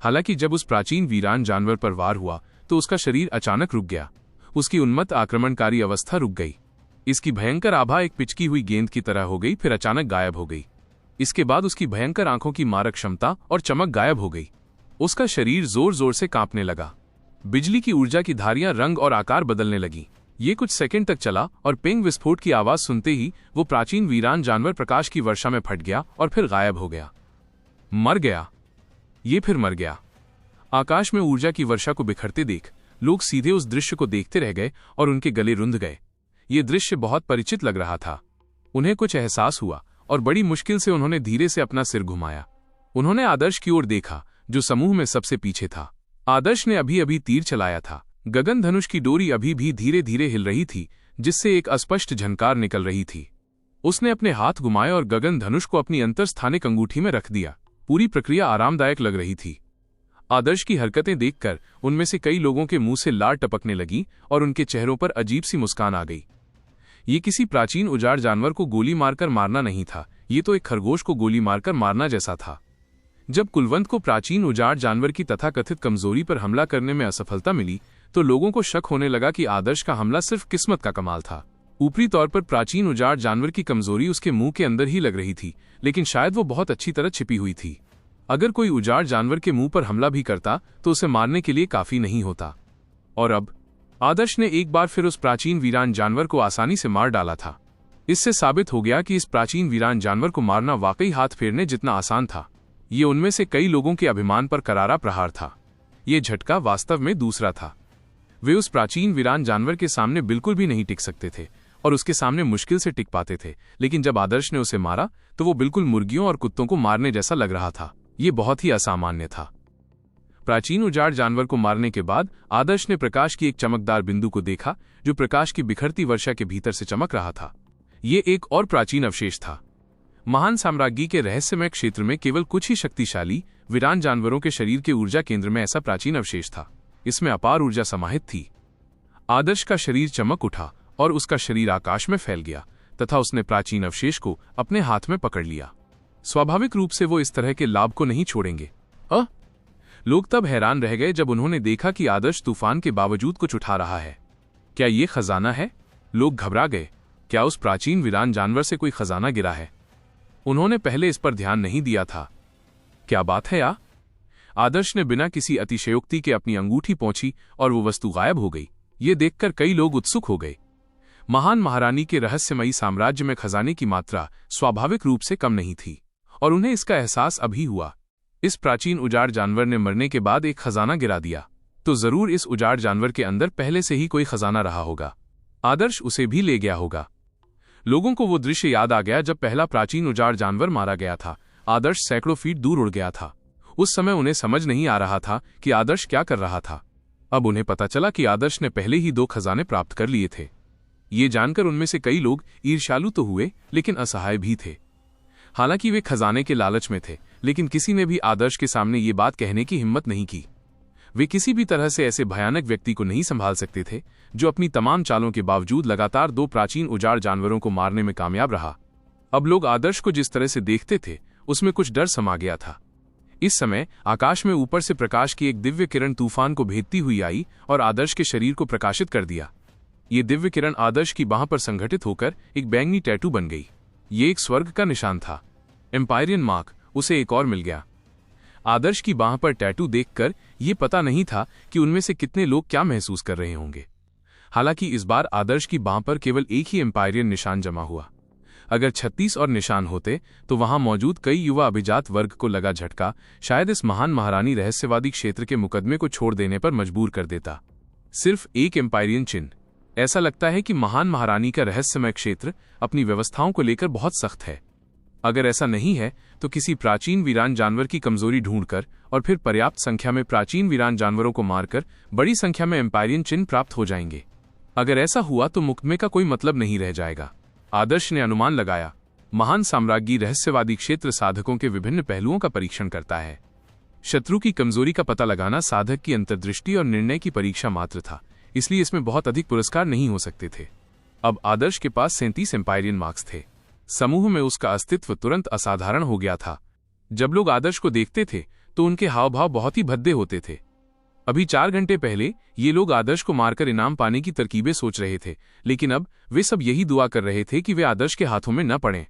A: हालांकि जब उस प्राचीन वीरान जानवर पर वार हुआ तो उसका शरीर अचानक रुक गया। उसकी उन्मत्त आक्रमणकारी अवस्था रुक गई। इसकी भयंकर आभा एक पिचकी हुई गेंद की तरह हो गई, फिर अचानक गायब हो गई। इसके बाद उसकी भयंकर आंखों की मारक क्षमता और चमक गायब हो गई। उसका शरीर जोर जोर से कांपने लगा। बिजली की ऊर्जा की धारियां रंग और आकार बदलने लगी। ये कुछ सेकंड तक चला और पिंग विस्फोट की आवाज सुनते ही वो प्राचीन वीरान जानवर प्रकाश की वर्षा में फट गया और फिर गायब हो गया। मर गया। ये फिर मर गया। आकाश में ऊर्जा की वर्षा को बिखरते देख लोग सीधे उस दृश्य को देखते रह गए और उनके गले रुंध गए। ये दृश्य बहुत परिचित लग रहा था। उन्हें कुछ एहसास हुआ और बड़ी मुश्किल से उन्होंने धीरे से अपना सिर घुमाया। उन्होंने आदर्श की ओर देखा, जो समूह में सबसे पीछे था। आदर्श ने अभी अभी तीर चलाया था। गगन धनुष की डोरी अभी भी धीरे धीरे हिल रही थी, जिससे एक अस्पष्ट झनकार निकल रही थी। उसने अपने हाथ घुमाए और गगन धनुष को अपनी अंतरस्थानिक अंगूठी में रख दिया। पूरी प्रक्रिया आरामदायक लग रही थी। आदर्श की हरकतें देखकर उनमें से कई लोगों के मुंह से लार टपकने लगी और उनके चेहरों पर अजीब सी मुस्कान आ गई। ये किसी प्राचीन उजाड़ जानवर को गोली मारकर मारना नहीं था, ये तो एक खरगोश को गोली मारकर मारना जैसा था। जब कुलवंत को प्राचीन उजाड़ जानवर की तथाकथित कमजोरी पर हमला करने में असफलता मिली तो लोगों को शक होने लगा कि आदर्श का हमला सिर्फ किस्मत का कमाल था। ऊपरी तौर पर प्राचीन उजाड़ जानवर की कमजोरी उसके मुंह के अंदर ही लग रही थी, लेकिन शायद वो बहुत अच्छी तरह छिपी हुई थी। अगर कोई उजाड़ जानवर के मुंह पर हमला भी करता तो उसे मारने के लिए काफी नहीं होता। और अब आदर्श ने एक बार फिर उस प्राचीन वीरान जानवर को आसानी से मार डाला था। इससे साबित हो गया कि इस प्राचीन वीरान जानवर को मारना वाकई हाथ फेरने जितना आसान था। ये उनमें से कई लोगों के अभिमान पर करारा प्रहार था। ये झटका वास्तव में दूसरा था। वे उस प्राचीन वीरान जानवर के सामने बिल्कुल भी नहीं टिक सकते थे और उसके सामने मुश्किल से टिक पाते थे, लेकिन जब आदर्श ने उसे मारा तो वो बिल्कुल मुर्गियों और कुत्तों को मारने जैसा लग रहा था। ये बहुत ही असामान्य था। प्राचीन उजाड़ जानवर को मारने के बाद आदर्श ने प्रकाश की एक चमकदार बिंदु को देखा, जो प्रकाश की बिखरती वर्षा के भीतर से चमक रहा था। ये एक और प्राचीन अवशेष था। महान साम्राज्य के रहस्यमय क्षेत्र में केवल कुछ ही शक्तिशाली वीरान जानवरों के शरीर के ऊर्जा केंद्र में ऐसा प्राचीन अवशेष था। इसमें अपार ऊर्जा समाहित थी। आदर्श का शरीर चमक उठा और उसका शरीर आकाश में फैल गया तथा उसने प्राचीन अवशेष को अपने हाथ में पकड़ लिया। स्वाभाविक रूप से वो इस तरह के लाभ को नहीं छोड़ेंगे। लोग तब हैरान रह गए जब उन्होंने देखा कि आदर्श तूफान के बावजूद कुछ उठा रहा है। क्या ये खजाना है? लोग घबरा गए। क्या उस प्राचीन वीरान जानवर से कोई खजाना गिरा है? उन्होंने पहले इस पर ध्यान नहीं दिया था। क्या बात है या? आदर्श ने बिना किसी अतिशयोक्ति के अपनी अंगूठी पहुंची और वो वस्तु गायब हो गई। ये देखकर कई लोग उत्सुक हो गए। महान महारानी के रहस्यमयी साम्राज्य में खजाने की मात्रा स्वाभाविक रूप से कम नहीं थी और उन्हें इसका एहसास अभी हुआ। इस प्राचीन उजाड़ जानवर ने मरने के बाद एक खजाना गिरा दिया, तो जरूर इस उजाड़ जानवर के अंदर पहले से ही कोई खजाना रहा होगा। आदर्श उसे भी ले गया होगा। लोगों को वो दृश्य याद आ गया जब पहला प्राचीन उजाड़ जानवर मारा गया था। आदर्श सैकड़ों फीट दूर उड़ गया था। उस समय उन्हें समझ नहीं आ रहा था कि आदर्श क्या कर रहा था। अब उन्हें पता चला कि आदर्श ने पहले ही 2 खजाने प्राप्त कर लिए थे। ये जानकर उनमें से कई लोग ईर्ष्यालु तो हुए, लेकिन असहाय भी थे। हालांकि वे खजाने के लालच में थे, लेकिन किसी ने भी आदर्श के सामने ये बात कहने की हिम्मत नहीं की। वे किसी भी तरह से ऐसे भयानक व्यक्ति को नहीं संभाल सकते थे, जो अपनी तमाम चालों के बावजूद लगातार 2 प्राचीन उजाड़ जानवरों को मारने में कामयाब रहा। अब लोग आदर्श को जिस तरह से देखते थे, उसमें कुछ डर समा गया था। इस समय आकाश में ऊपर से प्रकाश की एक दिव्य किरण तूफान को भेदती हुई आई और आदर्श के शरीर को प्रकाशित कर दिया। ये दिव्य किरण आदर्श की बाह पर संघटित होकर एक बैंगनी टैटू बन गई। ये एक स्वर्ग का निशान था। एम्पायरियन मार्क उसे एक और मिल गया। आदर्श की बाह पर टैटू देखकर ये पता नहीं था कि उनमें से कितने लोग क्या महसूस कर रहे होंगे। हालांकि इस बार आदर्श की बाह पर केवल एक ही एम्पायरियन निशान जमा हुआ। अगर 36 और निशान होते तो वहां मौजूद कई युवा अभिजात वर्ग को लगा झटका शायद इस महान महारानी रहस्यवादी क्षेत्र के मुकदमे को छोड़ देने पर मजबूर कर देता। सिर्फ एक एम्पायरियन चिन्ह। ऐसा लगता है कि महान महारानी का रहस्यमय क्षेत्र अपनी व्यवस्थाओं को लेकर बहुत सख्त है। अगर ऐसा नहीं है तो किसी प्राचीन वीरान जानवर की कमजोरी ढूंढकर और फिर पर्याप्त संख्या में प्राचीन वीरान जानवरों को मारकर बड़ी संख्या में एम्पायरियन चिन्ह प्राप्त हो जाएंगे। अगर ऐसा हुआ तो मुकदमे का कोई मतलब नहीं रह जाएगा। आदर्श ने अनुमान लगाया। महान साम्राज्ञी रहस्यवादी क्षेत्र साधकों के विभिन्न पहलुओं का परीक्षण करता है। शत्रु की कमजोरी का पता लगाना साधक की अंतर्दृष्टि और निर्णय की परीक्षा मात्र था, इसलिए इसमें बहुत अधिक पुरस्कार नहीं हो सकते थे। अब आदर्श के पास 37 एम्पायरियन मार्क्स थे। समूह में उसका अस्तित्व तुरंत असाधारण हो गया था। जब लोग आदर्श को देखते थे तो उनके हाव भाव बहुत ही भद्दे होते थे। अभी 4 घंटे पहले ये लोग आदर्श को मारकर इनाम पाने की तरकीबें सोच रहे थे, लेकिन अब वे सब यही दुआ कर रहे थे कि वे आदर्श के हाथों में न पड़ें।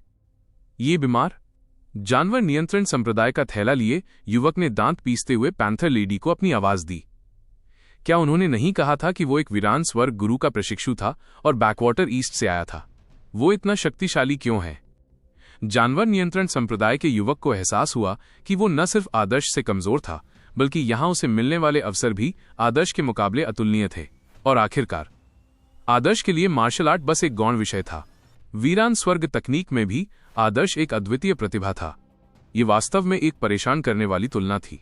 A: ये बीमार जानवर नियंत्रण संप्रदाय का थैला लिए युवक ने दांत पीसते हुए पैंथर लेडी को अपनी आवाज दी। क्या उन्होंने नहीं कहा था कि वो एक वीरान स्वर्ग गुरु का प्रशिक्षु था और बैकवाटर ईस्ट से आया था? वो इतना शक्तिशाली क्यों है? जानवर नियंत्रण संप्रदाय के युवक को एहसास हुआ कि वो न सिर्फ आदर्श से कमजोर था, बल्कि यहां उसे मिलने वाले अवसर भी आदर्श के मुकाबले अतुलनीय थे। और आखिरकार आदर्श के लिए मार्शल आर्ट बस एक गौण विषय था। वीरान स्वर्ग तकनीक में भी आदर्श एक अद्वितीय प्रतिभा था। ये वास्तव में एक परेशान करने वाली तुलना थी।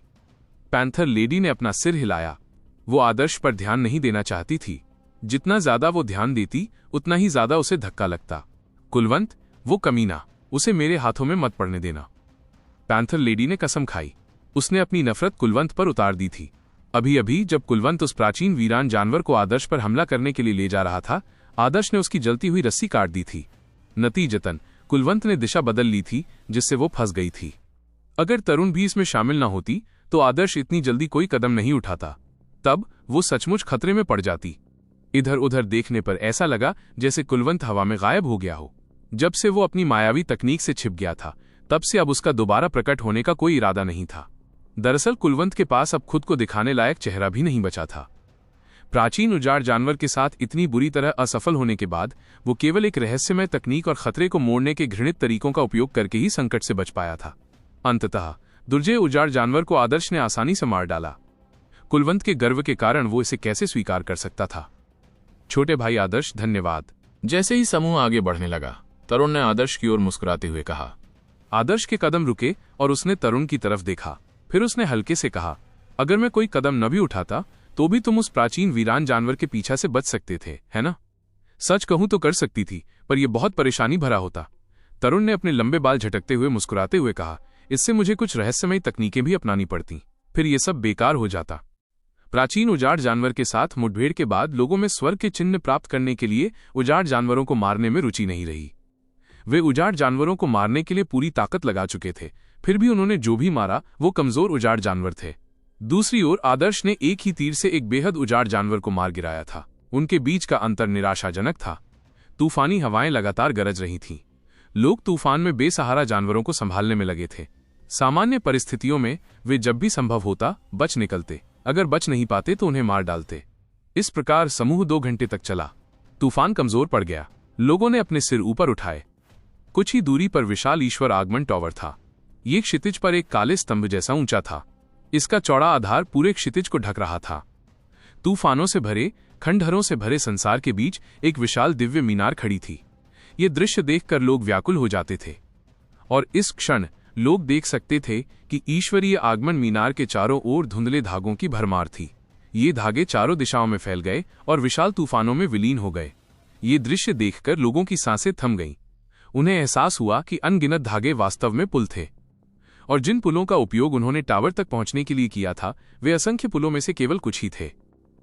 A: पैंथर लेडी ने अपना सिर हिलाया। वो आदर्श पर ध्यान नहीं देना चाहती थी। जितना ज्यादा वो ध्यान देती उतना ही ज्यादा उसे धक्का लगता। कुलवंत, वो कमीना, उसे मेरे हाथों में मत पड़ने देना। पैंथर लेडी ने कसम खाई। उसने अपनी नफरत कुलवंत पर उतार दी थी। अभी अभी जब कुलवंत उस प्राचीन वीरान जानवर को आदर्श पर हमला करने के लिए ले जा रहा था, आदर्श ने उसकी जलती हुई रस्सी काट दी थी। नतीजतन कुलवंत ने दिशा बदल ली थी, जिससे वो फंस गई थी। अगर तरुण भी इसमें शामिल न होती तो आदर्श इतनी जल्दी कोई कदम नहीं उठाता। तब वो सचमुच खतरे में पड़ जाती। इधर उधर देखने पर ऐसा लगा जैसे कुलवंत हवा में गायब हो गया हो। जब से वो अपनी मायावी तकनीक से छिप गया था, तब से अब उसका दोबारा प्रकट होने का कोई इरादा नहीं था। दरअसल कुलवंत के पास अब खुद को दिखाने लायक चेहरा भी नहीं बचा था। प्राचीन उजाड़ जानवर के साथ इतनी बुरी तरह असफल होने के बाद वो केवल एक रहस्यमय तकनीक और खतरे को मोड़ने के घृणित तरीकों का उपयोग करके ही संकट से बच पाया था। अंततः दुर्जय उजाड़ जानवर को आदर्श ने आसानी से मार डाला। कुलवंत के गर्व के कारण वो इसे कैसे स्वीकार कर सकता था? छोटे भाई आदर्श, धन्यवाद। जैसे ही समूह आगे बढ़ने लगा, तरुण ने आदर्श की ओर मुस्कुराते हुए कहा। आदर्श के कदम रुके और उसने तरुण की तरफ देखा। फिर उसने हल्के से कहा, अगर मैं कोई कदम न भी उठाता तो भी तुम उस प्राचीन वीरान जानवर के पीछे से बच सकते थे, है ना? सच कहूं तो कर सकती थी, पर यह बहुत परेशानी भरा होता। तरुण ने अपने लंबे बाल झटकते हुए मुस्कुराते हुए कहा, इससे मुझे कुछ रहस्यमयी तकनीकें भी अपनानी पड़ती, फिर यह सब बेकार हो जाता। प्राचीन उजाड़ जानवर के साथ मुठभेड़ के बाद लोगों में स्वर्ग के चिन्ह प्राप्त करने के लिए उजाड़ जानवरों को मारने में रुचि नहीं रही। वे उजाड़ जानवरों को मारने के लिए पूरी ताकत लगा चुके थे, फिर भी उन्होंने जो भी मारा वो कमजोर उजाड़ जानवर थे। दूसरी ओर आदर्श ने एक ही तीर से एक बेहद उजाड़ जानवर को मार गिराया था। उनके बीच का अंतर निराशाजनक था। तूफानी हवाएं लगातार गरज रही थीं। लोग तूफान में बेसहारा जानवरों को संभालने में लगे थे। सामान्य परिस्थितियों में वे जब भी संभव होता बच निकलते, अगर बच नहीं पाते तो उन्हें मार डालते। इस प्रकार समूह 2 घंटे तक चला। तूफान कमजोर पड़ गया। लोगों ने अपने सिर ऊपर उठाए। कुछ ही दूरी पर विशाल ईश्वर आगमन टॉवर था। ये क्षितिज पर एक काले स्तंभ जैसा ऊंचा था। इसका चौड़ा आधार पूरे क्षितिज को ढक रहा था। तूफानों से भरे, खंडहरों से भरे संसार के बीच एक विशाल दिव्य मीनार खड़ी थी। ये दृश्य देखकर लोग व्याकुल हो जाते थे। और इस क्षण लोग देख सकते थे कि ईश्वरीय आगमन मीनार के चारों ओर धुंधले धागों की भरमार थी। ये धागे चारों दिशाओं में फैल गए और विशाल तूफानों में विलीन हो गए। ये दृश्य देखकर लोगों की सांसें थम गईं। उन्हें एहसास हुआ कि अनगिनत धागे वास्तव में पुल थे, और जिन पुलों का उपयोग उन्होंने टावर तक पहुंचने के लिए किया था वे असंख्य पुलों में से केवल कुछ ही थे।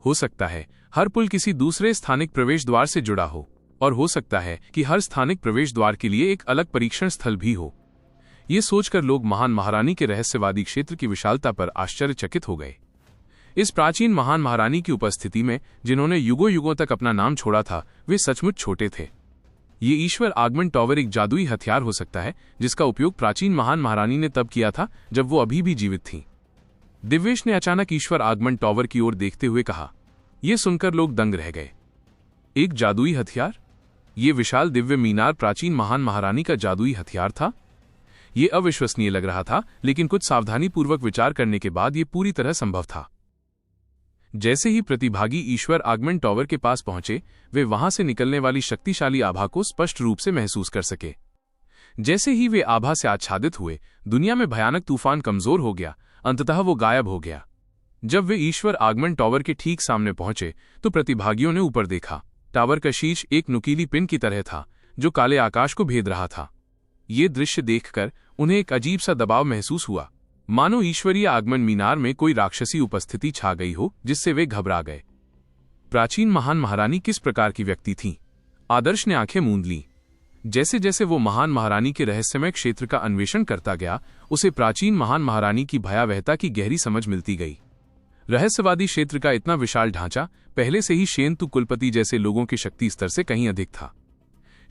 A: हो सकता है हर पुल किसी दूसरे स्थानिक प्रवेश द्वार से जुड़ा हो, और हो सकता है कि हर स्थानिक प्रवेश द्वार के लिए एक अलग परीक्षण स्थल भी हो। ये सोचकर लोग महान महारानी के रहस्यवादी क्षेत्र की विशालता पर आश्चर्यचकित हो गए। इस प्राचीन महान महारानी की उपस्थिति में जिन्होंने युगों युगों तक अपना नाम छोड़ा था, वे सचमुच छोटे थे। ये ईश्वर आगमन टॉवर एक जादुई हथियार हो सकता है जिसका उपयोग प्राचीन महान महारानी ने तब किया था जब वो अभी भी जीवित थीं। दिव्येश ने अचानक ईश्वर आगमन टॉवर की ओर देखते हुए कहा। यह सुनकर लोग दंग रह गए। एक जादुई हथियार? ये विशाल दिव्य मीनार प्राचीन महान महारानी का जादुई हथियार था? ये अविश्वसनीय लग रहा था, लेकिन कुछ सावधानीपूर्वक विचार करने के बाद ये पूरी तरह संभव था। जैसे ही प्रतिभागी ईश्वर आगमन टॉवर के पास पहुंचे, वे वहां से निकलने वाली शक्तिशाली आभा को स्पष्ट रूप से महसूस कर सके। जैसे ही वे आभा से आच्छादित हुए, दुनिया में भयानक तूफान कमजोर हो गया। अंततः वो गायब हो गया। जब वे ईश्वर आगमन टॉवर के ठीक सामने पहुंचे तो प्रतिभागियों ने ऊपर देखा। टावर का शीर्ष एक नुकीली पिन की तरह था जो काले आकाश को भेद रहा था। ये दृश्य देखकर उन्हें एक अजीब सा दबाव महसूस हुआ, मानो ईश्वरीय आगमन मीनार में कोई राक्षसी उपस्थिति छा गई हो, जिससे वे घबरा गए। प्राचीन महान महारानी किस प्रकार की व्यक्ति थीं? आदर्श ने आंखें मूंद लीं। जैसे जैसे वो महान महारानी के रहस्यमय क्षेत्र का अन्वेषण करता गया, उसे प्राचीन महान महारानी की भयावहता की गहरी समझ मिलती गई। रहस्यवादी क्षेत्र का इतना विशाल ढांचा पहले से ही शेन्तु कुलपति जैसे लोगों के शक्ति स्तर से कहीं अधिक था।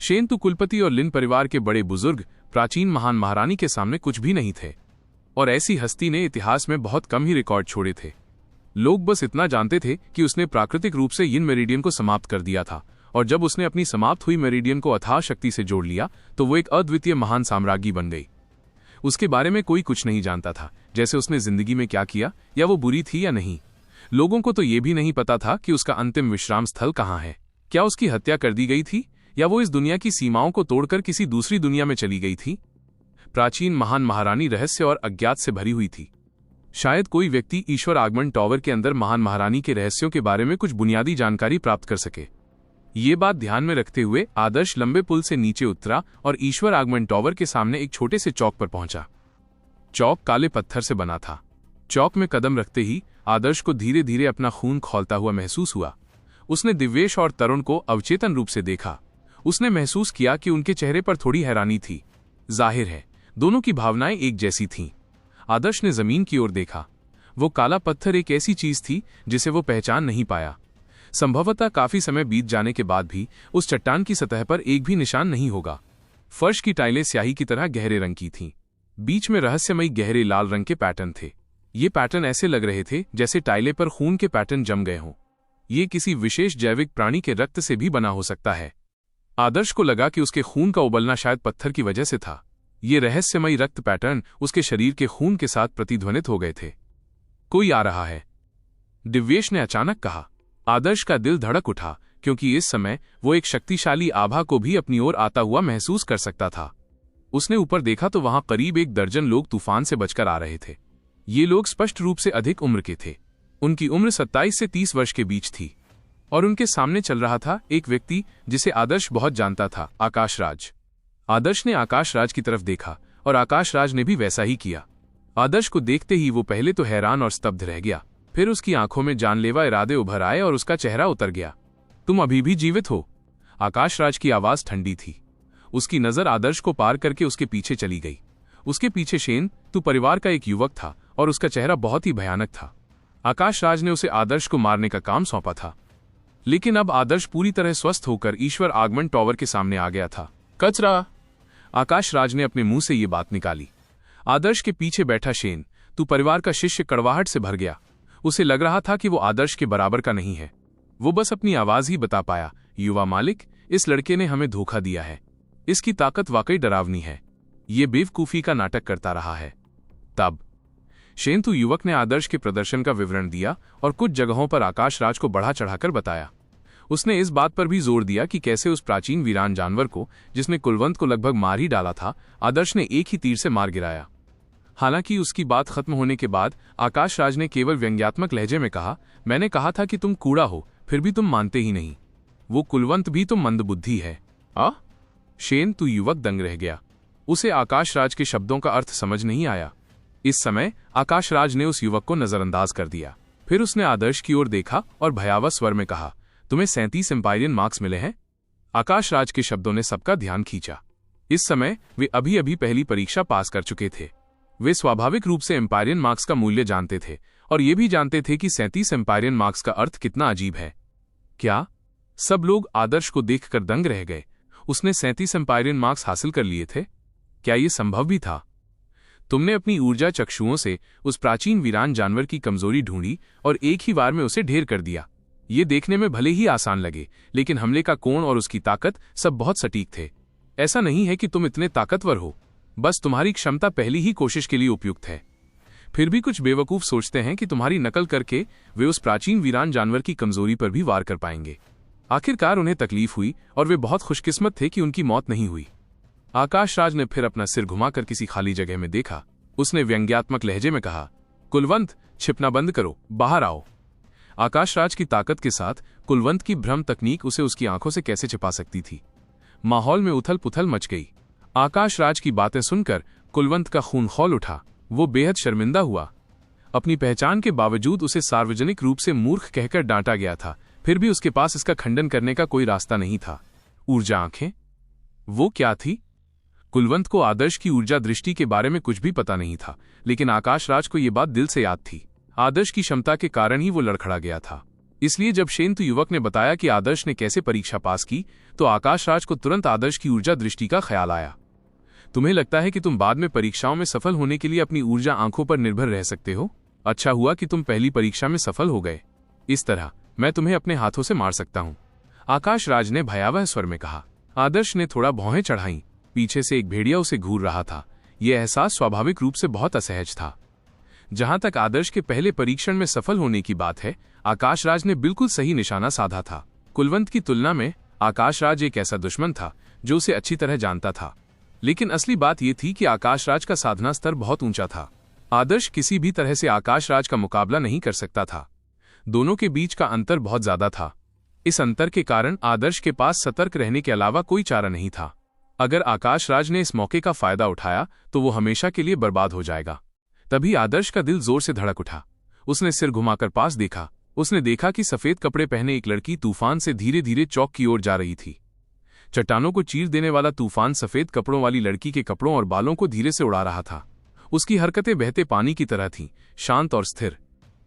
A: शेन्तु कुलपति और लिन परिवार के बड़े बुजुर्ग प्राचीन महान महारानी के सामने कुछ भी नहीं थे, और ऐसी हस्ती ने इतिहास में बहुत कम ही रिकॉर्ड छोड़े थे। लोग बस इतना जानते थे कि उसने प्राकृतिक रूप से यिन मेरिडियन को समाप्त कर दिया था, और जब उसने अपनी समाप्त हुई मेरिडियन को अथाह शक्ति से जोड़ लिया तो वो एक अद्वितीय महान साम्राज्ञी बन गई। उसके बारे में कोई कुछ नहीं जानता था, जैसे उसने जिंदगी में क्या किया, या वो बुरी थी या नहीं। लोगों को तो ये भी नहीं पता था कि उसका अंतिम विश्राम स्थल कहाँ है। क्या उसकी हत्या कर दी गई थी, या वो इस दुनिया की सीमाओं को तोड़कर किसी दूसरी दुनिया में चली गई थी? प्राचीन महान महारानी रहस्य और अज्ञात से भरी हुई थी। शायद कोई व्यक्ति ईश्वर आगमन टॉवर के अंदर महान महारानी के रहस्यों के बारे में कुछ बुनियादी जानकारी प्राप्त कर सके। ये बात ध्यान में रखते हुए आदर्श लंबे पुल से नीचे उतरा और ईश्वर आगमन टॉवर के सामने एक छोटे से चौक पर पहुंचा। चौक काले पत्थर से बना था। चौक में कदम रखते ही आदर्श को धीरे धीरे अपना खून खौलता हुआ महसूस हुआ। उसने दिव्येश और तरुण को अवचेतन रूप से देखा। उसने महसूस किया कि उनके चेहरे पर थोड़ी हैरानी थी। जाहिर है दोनों की भावनाएं एक जैसी थीं। आदर्श ने जमीन की ओर देखा। वो काला पत्थर एक ऐसी चीज थी जिसे वो पहचान नहीं पाया। संभवतः काफी समय बीत जाने के बाद भी उस चट्टान की सतह पर एक भी निशान नहीं होगा। फर्श की टाइलें स्याही की तरह गहरे रंग की थीं। बीच में रहस्यमयी गहरे लाल रंग के पैटर्न थे। ये पैटर्न ऐसे लग रहे थे जैसे टाइले पर खून के पैटर्न जम गए हों। ये किसी विशेष जैविक प्राणी के रक्त से भी बना हो सकता है। आदर्श को लगा कि उसके खून का उबलना शायद पत्थर की वजह से था। ये रहस्यमयी रक्त पैटर्न उसके शरीर के खून के साथ प्रतिध्वनित हो गए थे। कोई आ रहा है, दिव्येश ने अचानक कहा। आदर्श का दिल धड़क उठा, क्योंकि इस समय वो एक शक्तिशाली आभा को भी अपनी ओर आता हुआ महसूस कर सकता था। उसने ऊपर देखा तो वहां करीब 1 दर्जन लोग तूफान से बचकर आ रहे थे। ये लोग स्पष्ट रूप से अधिक उम्र के थे। उनकी उम्र 27 से 30 वर्ष के बीच थी, और उनके सामने चल रहा था एक व्यक्ति जिसे आदर्श बहुत जानता था, आकाश राज। आदर्श ने आकाश राज की तरफ देखा और आकाश राज ने भी वैसा ही किया। आदर्श को देखते ही वो पहले तो हैरान और स्तब्ध रह गया, फिर उसकी आंखों में जानलेवा इरादे उभर आए और उसका चेहरा उतर गया। तुम अभी भी जीवित हो? आकाश राज की आवाज ठंडी थी। उसकी नजर आदर्श को पार करके उसके पीछे चली गई। उसके पीछे शेन्तु परिवार का एक युवक था और उसका चेहरा बहुत ही भयानक था। आकाश राज ने उसे आदर्श को मारने का काम सौंपा था, लेकिन अब आदर्श पूरी तरह स्वस्थ होकर ईश्वर आगमन टॉवर के सामने आ गया था। कचरा! आकाश राज ने अपने मुंह से ये बात निकाली। आदर्श के पीछे बैठा शेन्तु परिवार का शिष्य कड़वाहट से भर गया। उसे लग रहा था कि वो आदर्श के बराबर का नहीं है। वो बस अपनी आवाज ही बता पाया, युवा मालिक, इस लड़के ने हमें धोखा दिया है। इसकी ताकत वाकई डरावनी है। ये बेवकूफी का नाटक करता रहा है। तब शेन्तु युवक ने आदर्श के प्रदर्शन का विवरण दिया और कुछ जगहों पर आकाश राज को बढ़ा चढ़ाकर बताया। उसने इस बात पर भी जोर दिया कि कैसे उस प्राचीन वीरान जानवर को, जिसने कुलवंत को लगभग मार ही डाला था, आदर्श ने एक ही तीर से मार गिराया। हालांकि उसकी बात खत्म होने के बाद आकाश राज ने केवल व्यंग्यात्मक लहजे में कहा, मैंने कहा था कि तुम कूड़ा हो, फिर भी तुम मानते ही नहीं। वो कुलवंत भी तो मंदबुद्धि है। शेन्तु युवक दंग रह गया। उसे आकाश राज के शब्दों का अर्थ समझ नहीं आया। इस समय आकाश राज ने उस युवक को नजरअंदाज कर दिया। फिर उसने आदर्श की ओर देखा और भयावह स्वर में कहा, तुम्हें 37 एम्पायरियन मार्क्स मिले हैं। आकाश राज के शब्दों ने सबका ध्यान खींचा। इस समय वे अभी अभी पहली परीक्षा पास कर चुके थे। वे स्वाभाविक रूप से एम्पायरियन मार्क्स का मूल्य जानते थे और ये भी जानते थे कि 37 एम्पायरियन मार्क्स का अर्थ कितना अजीब है। क्या? सब लोग आदर्श को देखकर दंग रह गए। उसने 37 एम्पायरियन मार्क्स हासिल कर लिए थे। क्या ये संभव भी था? तुमने अपनी ऊर्जा चक्षुओं से उस प्राचीन वीरान जानवर की कमजोरी ढूंढी और एक ही बार में उसे ढेर कर दिया। ये देखने में भले ही आसान लगे, लेकिन हमले का कोण और उसकी ताकत सब बहुत सटीक थे। ऐसा नहीं है कि तुम इतने ताकतवर हो, बस तुम्हारी क्षमता पहली ही कोशिश के लिए उपयुक्त है। फिर भी कुछ बेवकूफ सोचते हैं कि तुम्हारी नकल करके वे उस प्राचीन वीरान जानवर की कमजोरी पर भी वार कर पाएंगे। आखिरकार उन्हें तकलीफ हुई और वे बहुत खुशकिस्मत थे कि उनकी मौत नहीं हुई। आकाश राज ने फिर अपना सिर घुमाकर किसी खाली जगह में देखा। उसने व्यंग्यात्मक लहजे में कहा, कुलवंत, छिपना बंद करो, बाहर आओ। आकाश राज की ताकत के साथ कुलवंत की भ्रम तकनीक उसे उसकी आंखों से कैसे छिपा सकती थी। माहौल में उथल पुथल मच गई। आकाश राज की बातें सुनकर कुलवंत का खून खौल उठा। वो बेहद शर्मिंदा हुआ। अपनी पहचान के बावजूद उसे सार्वजनिक रूप से मूर्ख कहकर डांटा गया था, फिर भी उसके पास इसका खंडन करने का कोई रास्ता नहीं था। ऊर्जा आंखें, वो क्या थी? कुलवंत को आदर्श की ऊर्जा दृष्टि के बारे में कुछ भी पता नहीं था, लेकिन आकाश राज को यह बात दिल से याद थी। आदर्श की क्षमता के कारण ही वो लड़खड़ा गया था। इसलिए जब शेंतु युवक ने बताया कि आदर्श ने कैसे परीक्षा पास की, तो आकाश राज को तुरंत आदर्श की ऊर्जा दृष्टि का ख्याल आया। तुम्हें लगता है कि तुम बाद में परीक्षाओं में सफल होने के लिए अपनी ऊर्जा आंखों पर निर्भर रह सकते हो? अच्छा हुआ कि तुम पहली परीक्षा में सफल हो गए। इस तरह मैं तुम्हें अपने हाथों से मार सकता हूं, आकाश राज ने भयावह स्वर में कहा। आदर्श ने थोड़ा भौहें चढ़ाई। पीछे से एक भेड़िया उसे घूर रहा था। यह एहसास स्वाभाविक रूप से बहुत असहज था। जहां तक आदर्श के पहले परीक्षण में सफल होने की बात है, आकाश राज ने बिल्कुल सही निशाना साधा था। कुलवंत की तुलना में आकाश राज एक ऐसा दुश्मन था जो उसे अच्छी तरह जानता था। लेकिन असली बात यह थी कि आकाश राज का साधना स्तर बहुत ऊंचा था। आदर्श किसी भी तरह से आकाश राज का मुकाबला नहीं कर सकता था। दोनों के बीच का अंतर बहुत ज्यादा था। इस अंतर के कारण आदर्श के पास सतर्क रहने के अलावा कोई चारा नहीं था। अगर आकाश राज ने इस मौके का फायदा उठाया तो वो हमेशा के लिए बर्बाद हो जाएगा। तभी आदर्श का दिल जोर से धड़क उठा। उसने सिर घुमाकर पास देखा। उसने देखा कि सफेद कपड़े पहने एक लड़की तूफान से धीरे धीरे चौक की ओर जा रही थी। चट्टानों को चीर देने वाला तूफान सफेद कपड़ों वाली लड़की के कपड़ों और बालों को धीरे से उड़ा रहा था। उसकी हरकतें बहते पानी की तरह थीं, शांत और स्थिर।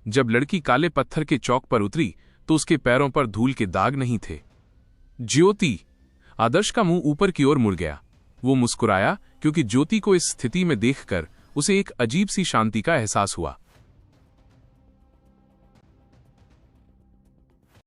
A: जब लड़की काले पत्थर के चौक पर उतरी तो उसके पैरों पर धूल के दाग नहीं थे। ज्योति! आदर्श का मुंह ऊपर की ओर मुड़ गया। वो मुस्कुराया क्योंकि ज्योति को इस स्थिति में देखकर उसे एक अजीब सी शांति का एहसास हुआ।